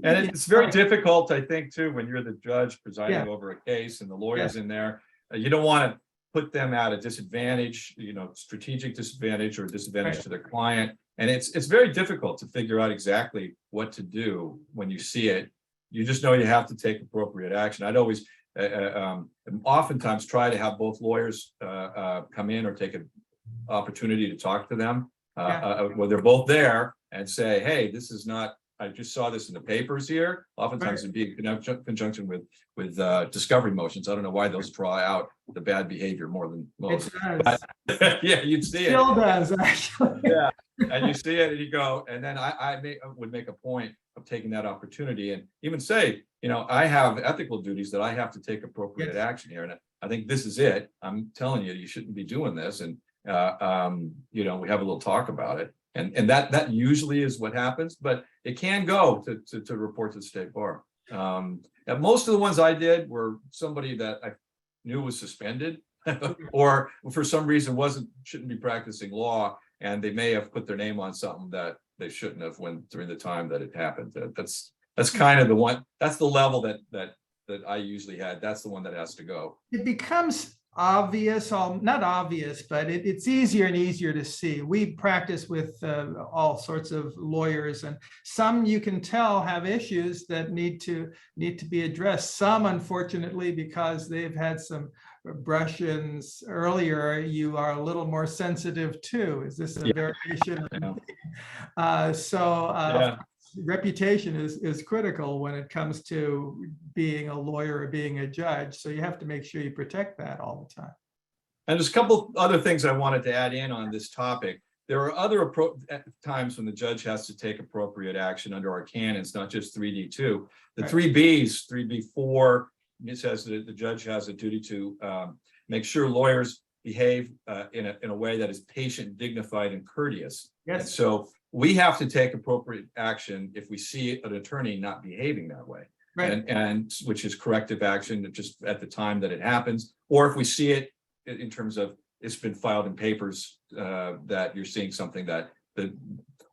And it's very difficult, I think, too, when you're the judge presiding over a case and the lawyer's in there. You don't want to put them at a disadvantage, strategic disadvantage or disadvantage to their client. And it's very difficult to figure out exactly what to do when you see it. You just know you have to take appropriate action. I'd always oftentimes try to have both lawyers come in or take an opportunity to talk to them when they're both there and say, hey, this is not, I just saw this in the papers here. Oftentimes it'd be in conjunction with discovery motions. I don't know why those draw out the bad behavior more than most. It does. But, yeah, you'd see it. Still does, actually. Yeah, and you see it and you go, and then I would make a point of taking that opportunity and even say, you know, I have ethical duties that I have to take appropriate Yes. action here. And I think this is it. I'm telling you, you shouldn't be doing this. And, you know, we have a little talk about it. And that usually is what happens, but it can go to report to the state bar. And most of the ones I did were somebody that I knew was suspended or for some reason shouldn't be practicing law, and they may have put their name on something that they shouldn't have during the time that it happened. That's kind of the one, that's the level that I usually had. That's the one that has to go. It becomes obvious, not obvious, but it's easier and easier to see. We practice with all sorts of lawyers, and some you can tell have issues that need to be addressed. Some, unfortunately, because they've had some brush-ins earlier, you are a little more sensitive too. Is this a variation? Yeah. Reputation is critical when it comes to being a lawyer or being a judge. So you have to make sure you protect that all the time. And there's a couple other things I wanted to add in on this topic. There are other times when the judge has to take appropriate action under our canons, not just 3D2. The Right. 3Bs, 3B4, it says that the judge has a duty to make sure lawyers behave in a way that is patient, dignified, and courteous. Yes. And so we have to take appropriate action if we see an attorney not behaving that way. Right. And which is corrective action just at the time that it happens, or if we see it in terms of it's been filed in papers that you're seeing something that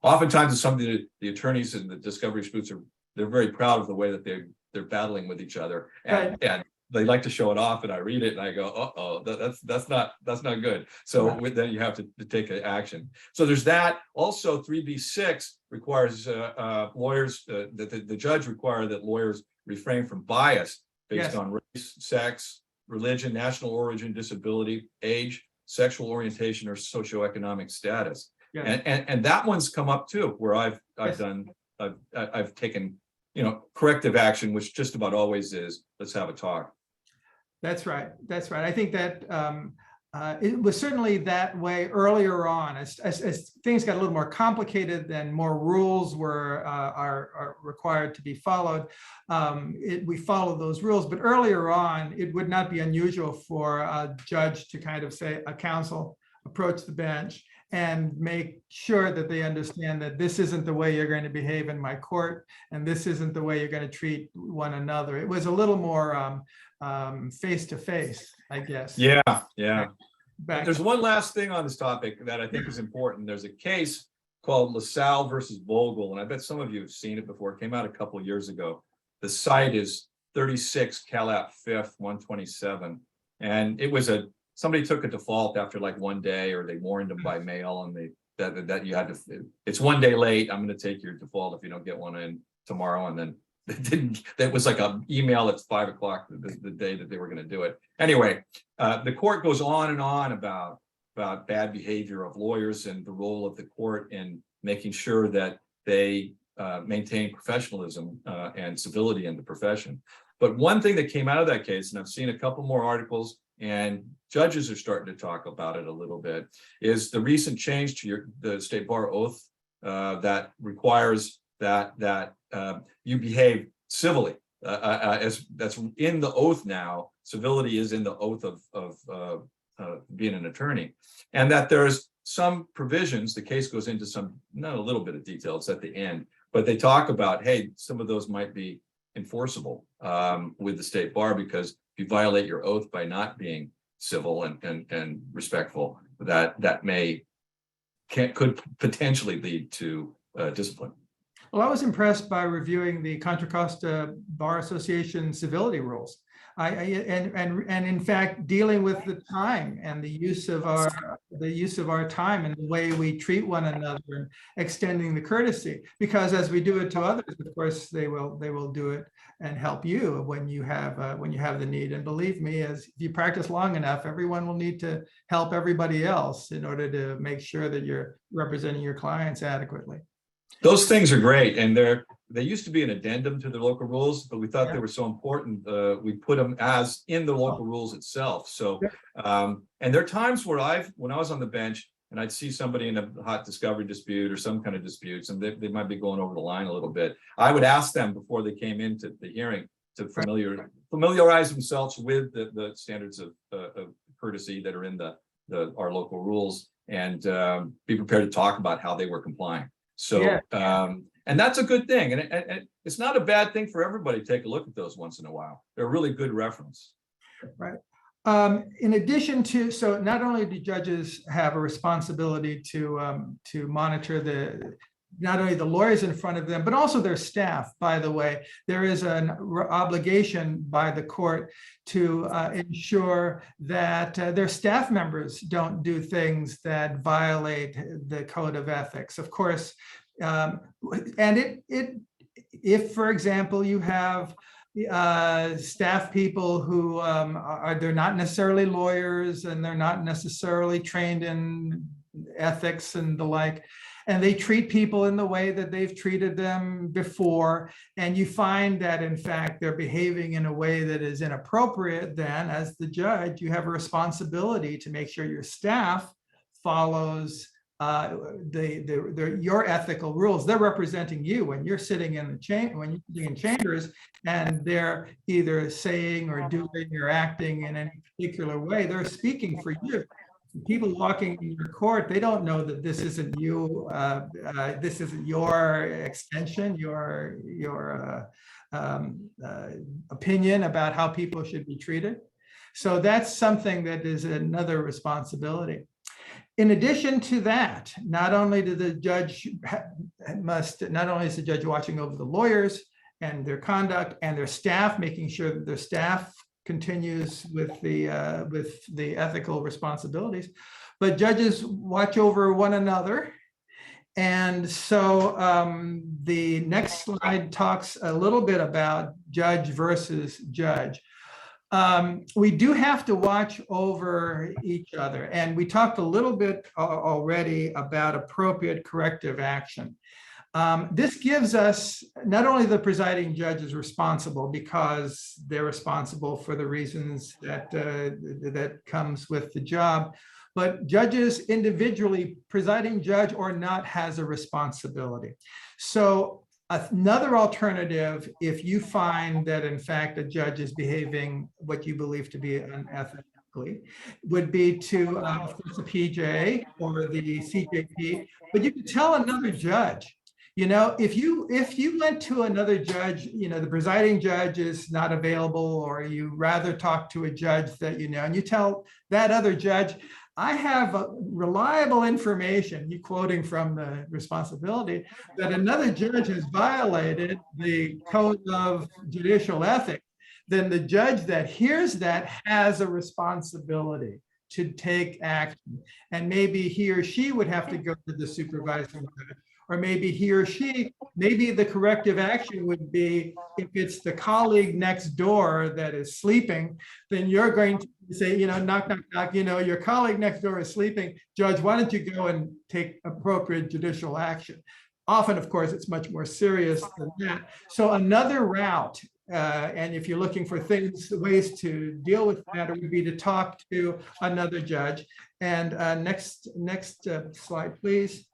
oftentimes it's something that the attorneys and the discovery spooks they're very proud of the way that they're battling with each other, and they like to show it off, and I read it and I go, that's not good. So then you have to take an action. So there's that. Also, 3B6 requires lawyers, the judge require that lawyers refrain from bias based on race, sex, religion, national origin, disability, age, sexual orientation, or socioeconomic status. And that one's come up too, where I've taken, you know, corrective action, which just about always is, let's have a talk. That's right. That's right. I think that it was certainly that way earlier on. As things got a little more complicated, then more rules are required to be followed. We follow those rules, but earlier on, it would not be unusual for a judge to kind of say, a counsel approach the bench and make sure that they understand that this isn't the way you're going to behave in my court, and this isn't the way you're going to treat one another. It was a little more face-to-face, I guess. Yeah. There's one last thing on this topic that I think is important. There's a case called LaSalle versus Vogel, and I bet some of you have seen it before. It came out a couple of years ago. The site is 36 Calat 5th, 127. And it was somebody took a default after like one day, or they warned them by mail, and that you had to, it's one day late, I'm going to take your default if you don't get one in tomorrow. And then that was like an email at 5 o'clock the day that they were going to do it. Anyway, the court goes on and on about bad behavior of lawyers and the role of the court in making sure that they maintain professionalism and civility in the profession. But one thing that came out of that case, and I've seen a couple more articles, and judges are starting to talk about it a little bit, is the recent change to the state bar oath that requires that you behave civilly, as that's in the oath now. Civility is in the oath of being an attorney, and that there's some provisions. The case goes into not a little bit of detail, it's at the end, but they talk about, hey, some of those might be enforceable with the state bar, because if you violate your oath by not being civil and respectful, that could potentially lead to discipline. Well, I was impressed by reviewing the Contra Costa Bar Association civility rules. And in fact, dealing with the time and the use of the use of our time and the way we treat one another, and extending the courtesy. Because as we do it to others, of course, they will do it and help you when you have the need. And believe me, as if you practice long enough, everyone will need to help everybody else in order to make sure that you're representing your clients adequately. Those things are great, and they used to be an addendum to the local rules, but we thought they were so important, we put them as in the local rules itself. So, and there are times where when I was on the bench and I'd see somebody in a hot discovery dispute or some kind of disputes, and they might be going over the line a little bit, I would ask them before they came into the hearing to familiarize themselves with the standards of courtesy that are in our local rules, and be prepared to talk about how they were complying. So, and that's a good thing. And it's not a bad thing for everybody to take a look at those once in a while. They're a really good reference. Right. In addition to, so not only do judges have a responsibility to monitor not only the lawyers in front of them, but also their staff, by the way. There is an obligation by the court to ensure that their staff members don't do things that violate the code of ethics. Of course, and if, for example, you have staff people who they're not necessarily lawyers, and they're not necessarily trained in ethics and the like, and they treat people in the way that they've treated them before, and you find that in fact they're behaving in a way that is inappropriate, then as the judge, you have a responsibility to make sure your staff follows your ethical rules. They're representing you when you're sitting in chambers, and they're either saying or doing or acting in any particular way. They're speaking for you. People walking in your court, they don't know that this isn't you. This isn't your extension, your opinion about how people should be treated. So that's something that is another responsibility. In addition to that, not only is the judge watching over the lawyers and their conduct and their staff, making sure that their staff continues with the ethical responsibilities, but judges watch over one another. And so the next slide talks a little bit about judge versus judge. We do have to watch over each other. And we talked a little bit already about appropriate corrective action. This gives us, not only the presiding judge is responsible because they're responsible for the reasons that comes with the job, but judges individually, presiding judge or not, has a responsibility. So another alternative, if you find that in fact a judge is behaving what you believe to be unethically, would be to, of course, the PJ or the CJP, but you could tell another judge. You know, if you went to another judge, you know, the presiding judge is not available, or you rather talk to a judge that you know, and you tell that other judge, I have reliable information, you quoting from the responsibility, that another judge has violated the code of judicial ethics, then the judge that hears that has a responsibility to take action. And maybe he or she would have to go to the supervising judge. Or maybe he or she, maybe the corrective action would be, if it's the colleague next door that is sleeping, then you're going to say, you know, knock, knock, knock, you know, your colleague next door is sleeping. Judge, why don't you go and take appropriate judicial action? Often, of course, it's much more serious than that. So another route, and if you're looking for ways to deal with that, it would be to talk to another judge. And next slide, please.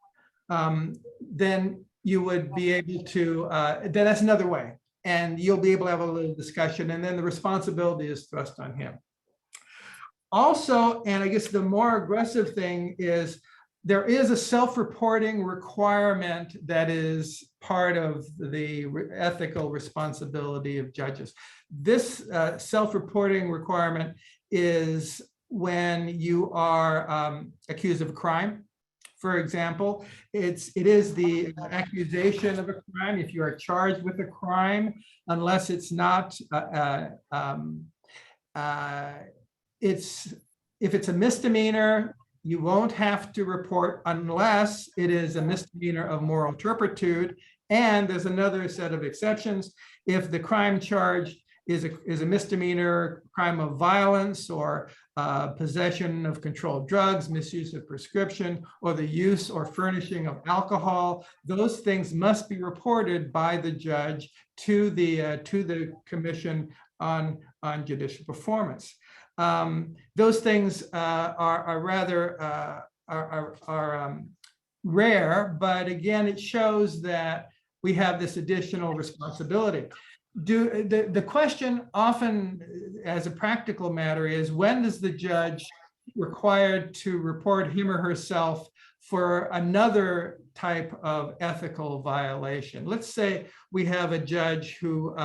Then you would be able to, then that's another way. And you'll be able to have a little discussion, and then the responsibility is thrust on him. Also, and I guess the more aggressive thing is, there is a self-reporting requirement that is part of the ethical responsibility of judges. This self-reporting requirement is when you are accused of a crime. For example, it is the accusation of a crime. If you are charged with a crime, unless it's not, if it's a misdemeanor, you won't have to report unless it is a misdemeanor of moral turpitude. And there's another set of exceptions. If the crime charged is a misdemeanor crime of violence or possession of controlled drugs, misuse of prescription, or the use or furnishing of alcohol, those things must be reported by the judge to the Commission on Judicial Performance. Those things are rather rare, but again, it shows that we have this additional responsibility. The question often, as a practical matter, is when does the judge required to report him or herself for another type of ethical violation? Let's say we have a judge who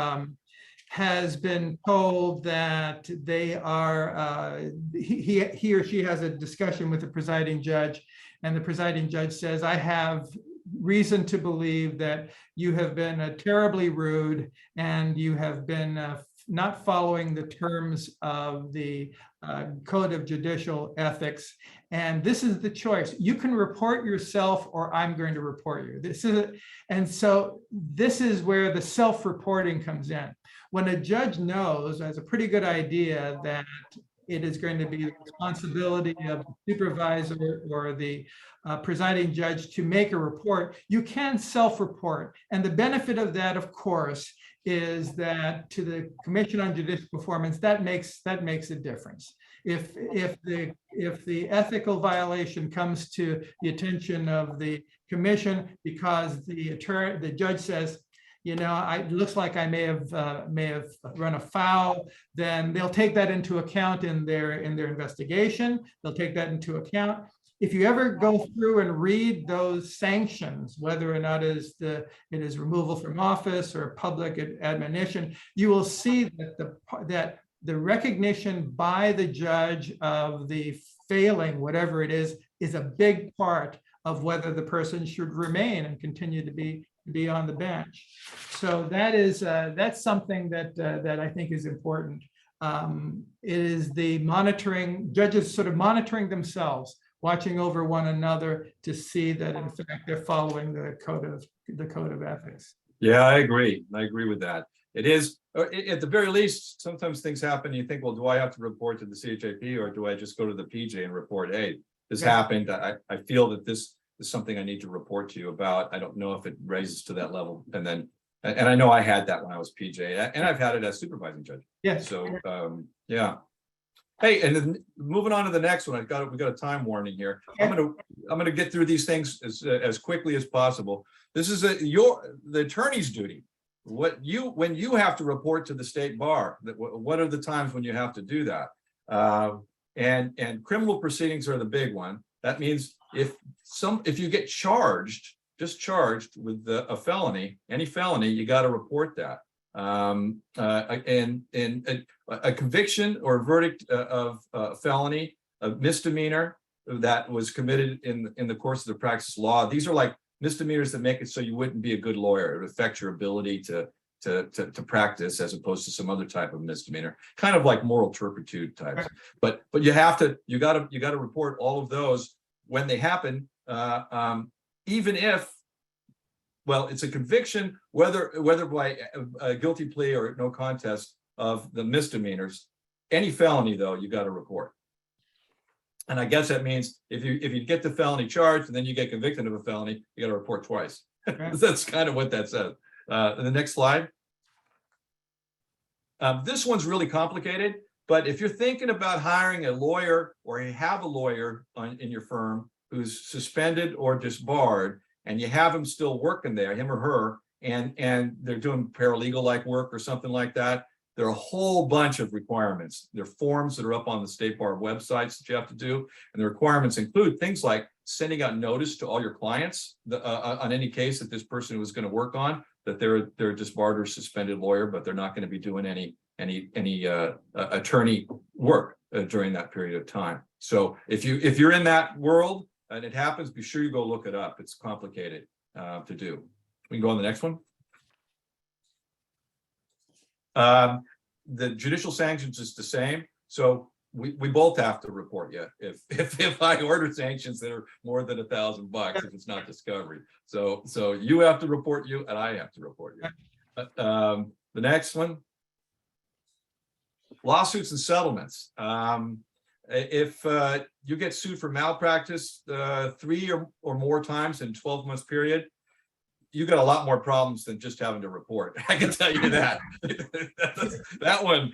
has been told that they are, he or she has a discussion with the presiding judge, and the presiding judge says, I have reason to believe that you have been terribly rude and you have been not following the terms of the Code of Judicial Ethics. And this is the choice. You can report yourself or I'm going to report you. And so this is where the self-reporting comes in. When a judge knows, has a pretty good idea that it is going to be the responsibility of the supervisor or the presiding judge to make a report, you can self-report. And the benefit of that, of course, is that to the Commission on Judicial Performance, that makes a difference. If the ethical violation comes to the attention of the commission because the judge says, you know, it looks like I may have run afoul, then they'll take that into account in their investigation. They'll take that into account. If you ever go through and read those sanctions, whether or not it is removal from office or public admonition, you will see that the recognition by the judge of the failing, whatever it is a big part of whether the person should remain and continue to be on the bench. So that's something that I think is important. It is the monitoring, judges sort of monitoring themselves, watching over one another to see that in fact they're following the code of ethics. Yeah, I agree. I agree with that. It is, at the very least, sometimes things happen. You think, well, do I have to report to the CHAP or do I just go to the PJ and report, hey, this happened. I feel that this is something I need to report to you about. I don't know if it raises to that level. And I know I had that when I was PJ, and I've had it as supervising judge. Yes. So yeah. Hey, and then moving on to the next one, we got a time warning here. Okay. I'm gonna get through these things as quickly as possible. This is the attorney's duty. When you have to report to the state bar, what are the times when you have to do that? And criminal proceedings are the big one. That means if you get charged with a felony, any felony, you got to report that. And a conviction or a verdict of a felony, a misdemeanor that was committed in the course of the practice of law. These are like misdemeanors that make it so you wouldn't be a good lawyer. It affects your ability to practice as opposed to some other type of misdemeanor, kind of like moral turpitude types. But you got to report all of those when they happen, even if, well, it's a conviction, whether by a guilty plea or no contest of the misdemeanors. Any felony, though, you got to report. And I guess that means if you get the felony charge and then you get convicted of a felony, you got to report twice. Okay. That's kind of what that says. The next slide. This one's really complicated, but if you're thinking about hiring a lawyer or you have a lawyer in your firm who's suspended or disbarred, and you have him still working there, him or her, and they're doing paralegal-like work or something like that, there are a whole bunch of requirements. There are forms that are up on the State Bar websites that you have to do, and the requirements include things like sending out notice to all your clients on any case that this person was going to work on, that they're a disbarred or suspended lawyer, but they're not going to be doing any attorney work during that period of time. So if you're in that world and it happens, be sure you go look it up. It's complicated to do. We can go on the next one. The judicial sanctions is the same. So we both have to report you if I order sanctions that are more than $1,000 if it's not discovery. So you have to report you and I have to report you. The next one, lawsuits and settlements. If you get sued for malpractice 3 or more times in 12 months period, you got a lot more problems than just having to report. I can tell you that. That one,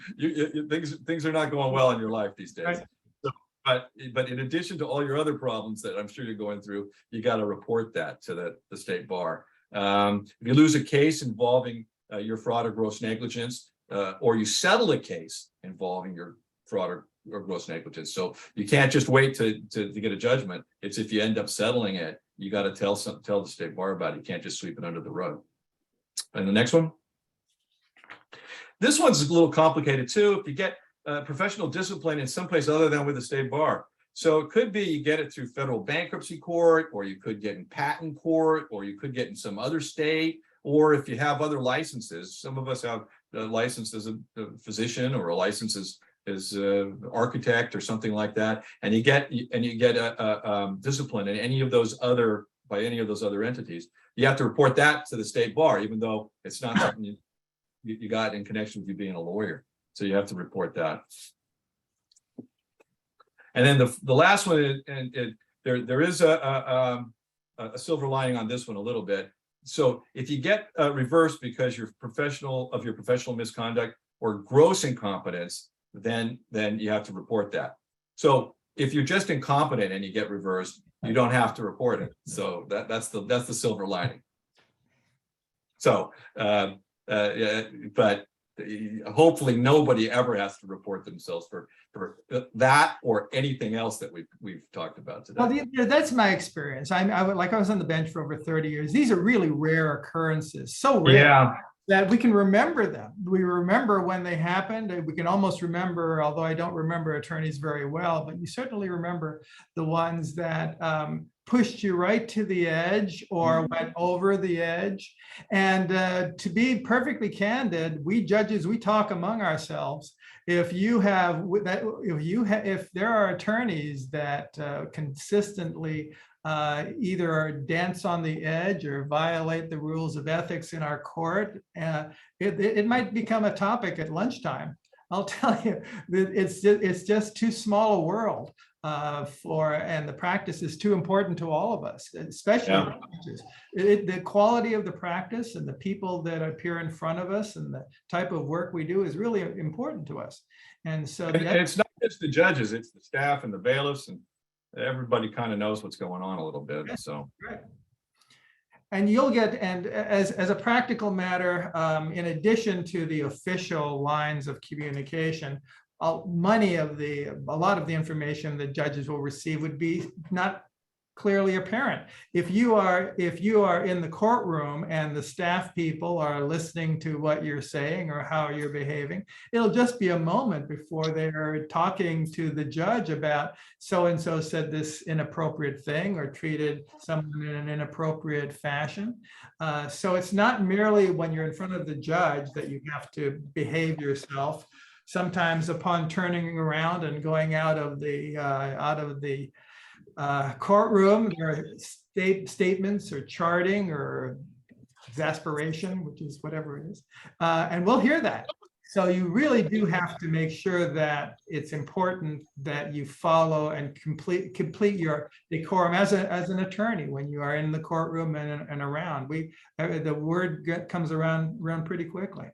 things are not going well in your life these days. Right. So, but in addition to all your other problems that I'm sure you're going through, you got to report that to the state bar. If you lose a case involving your fraud or gross negligence, or you settle a case involving your fraud or gross negligence. So you can't just wait to get a judgment. It's if you end up settling it, you got to tell the state bar about it. You can't just sweep it under the rug. And the next one. This one's a little complicated too. If you get professional discipline in someplace other than with the state bar. So it could be you get it through federal bankruptcy court, or you could get in patent court, or you could get in some other state, or if you have other licenses. Some of us have a license as a physician or a license as architect or something like that, and you get a discipline in any of those other entities. You have to report that to the state bar, even though it's not something you got in connection with you being a lawyer. So you have to report that. And then the last one, there is a silver lining on this one a little bit. So if you get reversed because your professional misconduct or gross incompetence, then you have to report that. So if you're just incompetent and you get reversed, you don't have to report it. So that's the silver lining. So but hopefully nobody ever has to report themselves for that or anything else that we've talked about today. Well, that's my experience. I was on the bench for over 30 years. These are really rare occurrences, so rare. Yeah. That we can remember them. We remember when they happened. We can almost remember, although I don't remember attorneys very well, but you certainly remember the ones that pushed you right to the edge or went over the edge. And to be perfectly candid, we judges, we talk among ourselves. If there are attorneys that consistently either dance on the edge or violate the rules of ethics in our court, it might become a topic at lunchtime. I'll tell you, it's just too small a world and the practice is too important to all of us, especially the quality of the practice and the people that appear in front of us and the type of work we do is really important to us. And so it's not just the judges, it's the staff and the bailiffs, and everybody kind of knows what's going on a little bit. So right. And you'll get, and as a practical matter, in addition to the official lines of communication, a lot of the information that judges will receive would be not clearly apparent. If you are in the courtroom and the staff people are listening to what you're saying or how you're behaving, it'll just be a moment before they're talking to the judge about so-and-so said this inappropriate thing or treated someone in an inappropriate fashion. So it's not merely when you're in front of the judge that you have to behave yourself. Sometimes upon turning around and going out of the courtroom, there are statements or charting or exasperation, which is whatever it is, and we'll hear that. So you really do have to make sure that it's important that you follow and complete your decorum as an attorney when you are in the courtroom and around. The word comes around pretty quickly.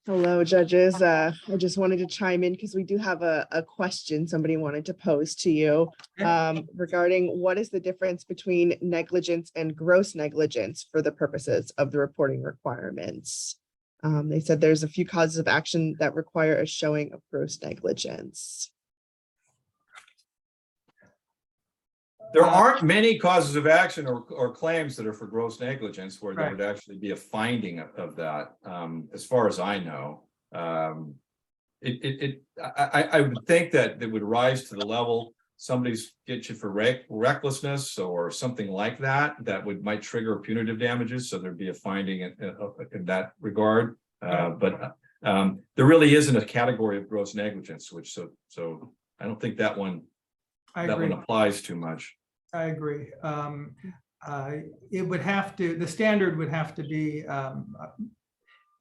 Hello, judges. I just wanted to chime in because we do have a question somebody wanted to pose to you regarding what is the difference between negligence and gross negligence for the purposes of the reporting requirements. They said there's a few causes of action that require a showing of gross negligence. there aren't many causes of action or claims that are for gross negligence where there would actually be a finding of that, as far as I know. I would think that it would rise to the level somebody's get you for recklessness or something like that, might trigger punitive damages. So there'd be a finding in that regard. But There really isn't a category of gross negligence, which so I don't think that one applies too much. I agree. It would have to, the standard would have to be, I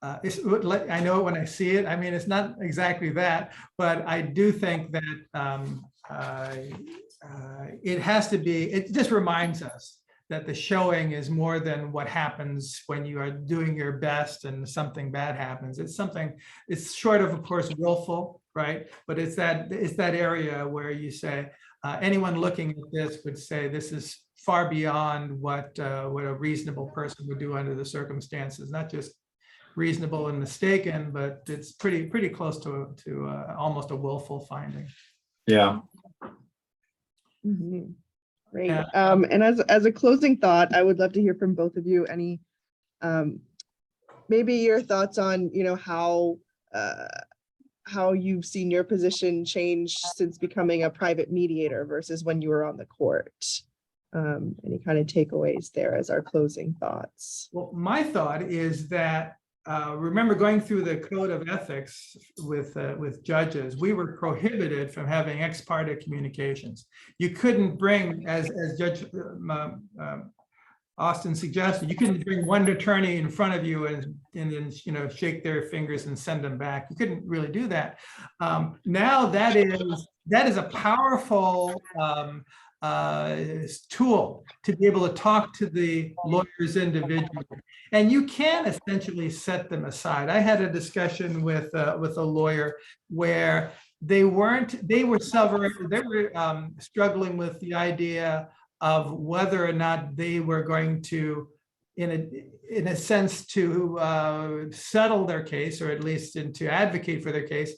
know it when I see it. I mean, it's not exactly that, but I do think that it has to be, it just reminds us that the showing is more than what happens when you are doing your best and something bad happens. It's something, it's short of course, willful, right? But it's that area where you say, anyone looking at this would say this is far beyond what a reasonable person would do under the circumstances, not just reasonable and mistaken, but it's pretty close to almost a willful finding. Yeah. Mhm. Great. Yeah. And as a closing thought, I would love to hear from both of you any maybe your thoughts on, you know, how you've seen your position change since becoming a private mediator versus when you were on the court. Any kind of takeaways there as our closing thoughts? Well, my thought is that remember going through the code of ethics with judges, we were prohibited from having ex parte communications. You couldn't bring, as Judge Austin suggested, you couldn't bring one attorney in front of you and then, you know, shake their fingers and send them back. You couldn't really do that. Now that is a powerful tool to be able to talk to the lawyers individually, and you can essentially set them aside. I had a discussion with a lawyer where they were struggling with the idea of whether or not they were going to, in a sense, to settle their case, or at least to advocate for their case,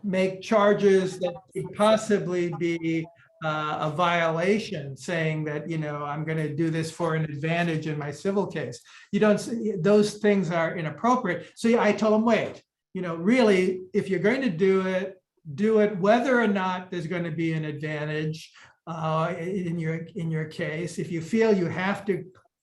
make charges that could possibly be a violation, saying that, you know, I'm going to do this for an advantage in my civil case. You don't, those things are inappropriate. So I told them, wait, you know, really, if you're going to do it whether or not there's going to be an advantage in your case. If you feel you have to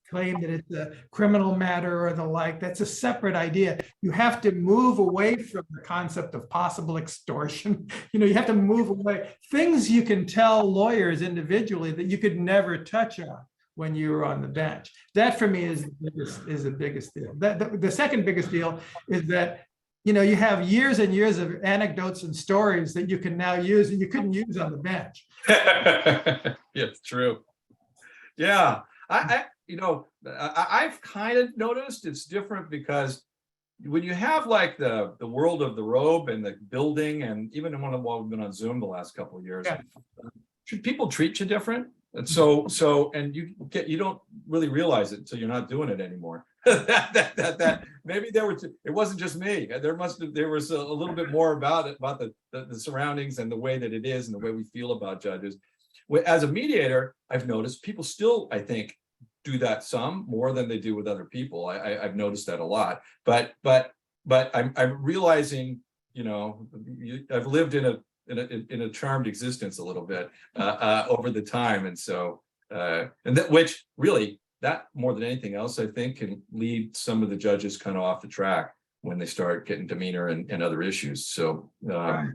claim that it's a criminal matter or the like, that's a separate idea. You have to move away from the concept of possible extortion. You know, you have to move away. Things you can tell lawyers individually that you could never touch on when you were on the bench. That for me is the biggest deal. The second biggest deal is that, you know, you have years and years of anecdotes and stories that you can now use and you couldn't use on the bench. Yeah, it's true. Yeah, I've kind of noticed it's different, because when you have like the world of the robe and the building, and even while we've been on Zoom the last couple of years, Yeah. Should people treat you different? And and you don't really realize it until you're not doing it anymore. that maybe it wasn't just me. There was a little bit more about it, about the surroundings and the way that it is and the way we feel about judges. As a mediator, I've noticed people still, I think, do that some more than they do with other people. I've noticed that a lot. But I'm realizing, you know, I've lived in a charmed existence a little bit over the time, and so which really, that more than anything else, I think, can lead some of the judges kind of off the track when they start getting demeanor and other issues. So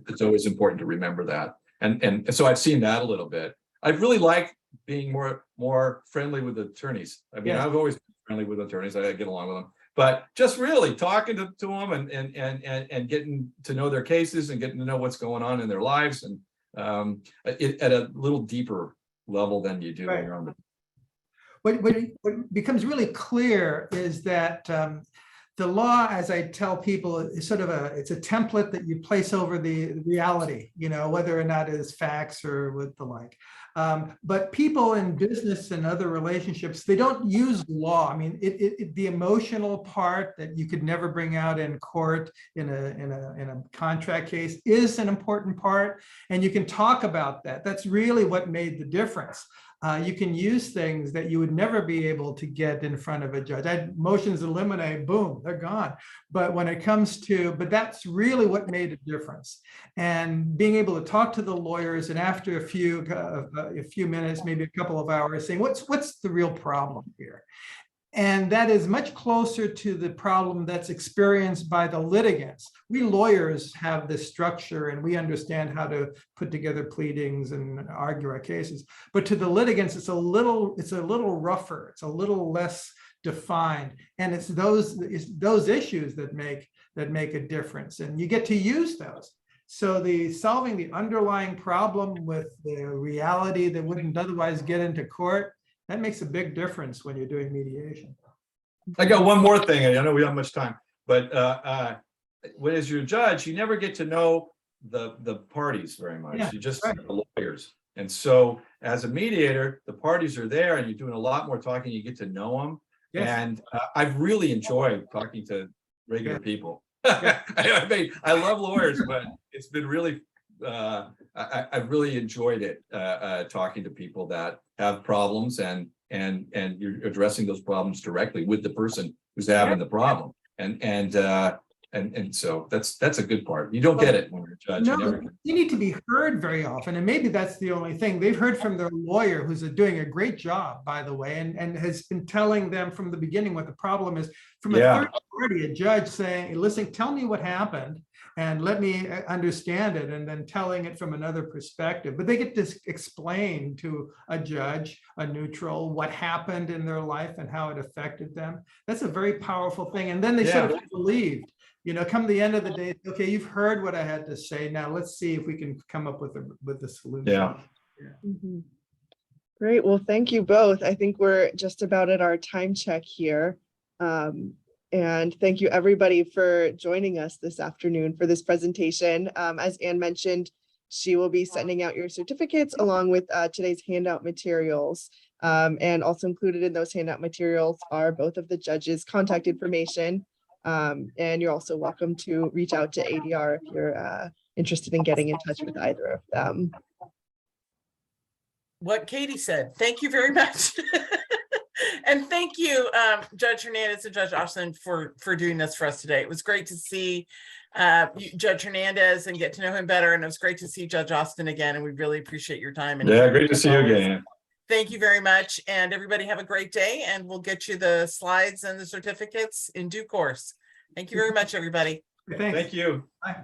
it's always important to remember that. And so I've seen that a little bit. I really like being more friendly with attorneys. I mean, yeah. I've always been friendly with attorneys. I get along with them, but just really talking to them and getting to know their cases and getting to know what's going on in their lives, and at a little deeper level than you do when you're on the. What becomes really clear is that the law, as I tell people, is sort of it's a template that you place over the reality, you know, whether or not it is facts or with the like. But people in business and other relationships, they don't use law. I mean, the emotional part that you could never bring out in court in a contract case is an important part, and you can talk about that. That's really what made the difference. You can use things that you would never be able to get in front of a judge. Motions eliminate, boom, they're gone. But when it comes to, but that's really what made a difference. And being able to talk to the lawyers, and after a few minutes, maybe a couple of hours, saying, what's the real problem here? And that is much closer to the problem that's experienced by the litigants. We lawyers have this structure and we understand how to put together pleadings and argue our cases. But to the litigants, it's a little rougher, it's a little less defined. And it's those issues that make a difference. And you get to use those. So solving the underlying problem with the reality that wouldn't otherwise get into court, that makes a big difference when you're doing mediation. I got one more thing. I know we don't have much time, but when as you're a judge, you never get to know the parties very much. Yeah, You just right. the lawyers. And so as a mediator, the parties are there and you're doing a lot more talking. You get to know them. Yes. And I've really enjoyed talking to regular Yeah. people. Yeah. I mean, I love lawyers, but it's been really, I've really enjoyed it, talking to people that have problems and you're addressing those problems directly with the person who's having the problem. And so that's a good part. You don't get it when you're a judge. You No, never you need to be heard very often. And maybe that's the only thing. They've heard from their lawyer, who's doing a great job, by the way, and has been telling them from the beginning what the problem is. From a third party, a judge saying, listen, tell me what happened and let me understand it, and then telling it from another perspective. But they get to explain to a judge, a neutral, what happened in their life and how it affected them. That's a very powerful thing. And then they sort of believed. You know, come the end of the day, okay, you've heard what I had to say. Now let's see if we can come up with a solution. Yeah. Mhm. Great. Well, thank you both. I think we're just about at our time check here. And thank you everybody for joining us this afternoon for this presentation. As Anne mentioned, she will be sending out your certificates along with today's handout materials. And also included in those handout materials are both of the judges' contact information. And you're also welcome to reach out to ADR if you're interested in getting in touch with either of them. What Katie said. Thank you very much. And thank you, Judge Hernandez and Judge Austin for doing this for us today. It was great to see Judge Hernandez and get to know him better. And it was great to see Judge Austin again. And we really appreciate your time. And Yeah, great to see you again. thank you very much. And everybody have a great day. And we'll get you the slides and the certificates in due course. Thank you very much, everybody. Thanks. Thank you. Bye.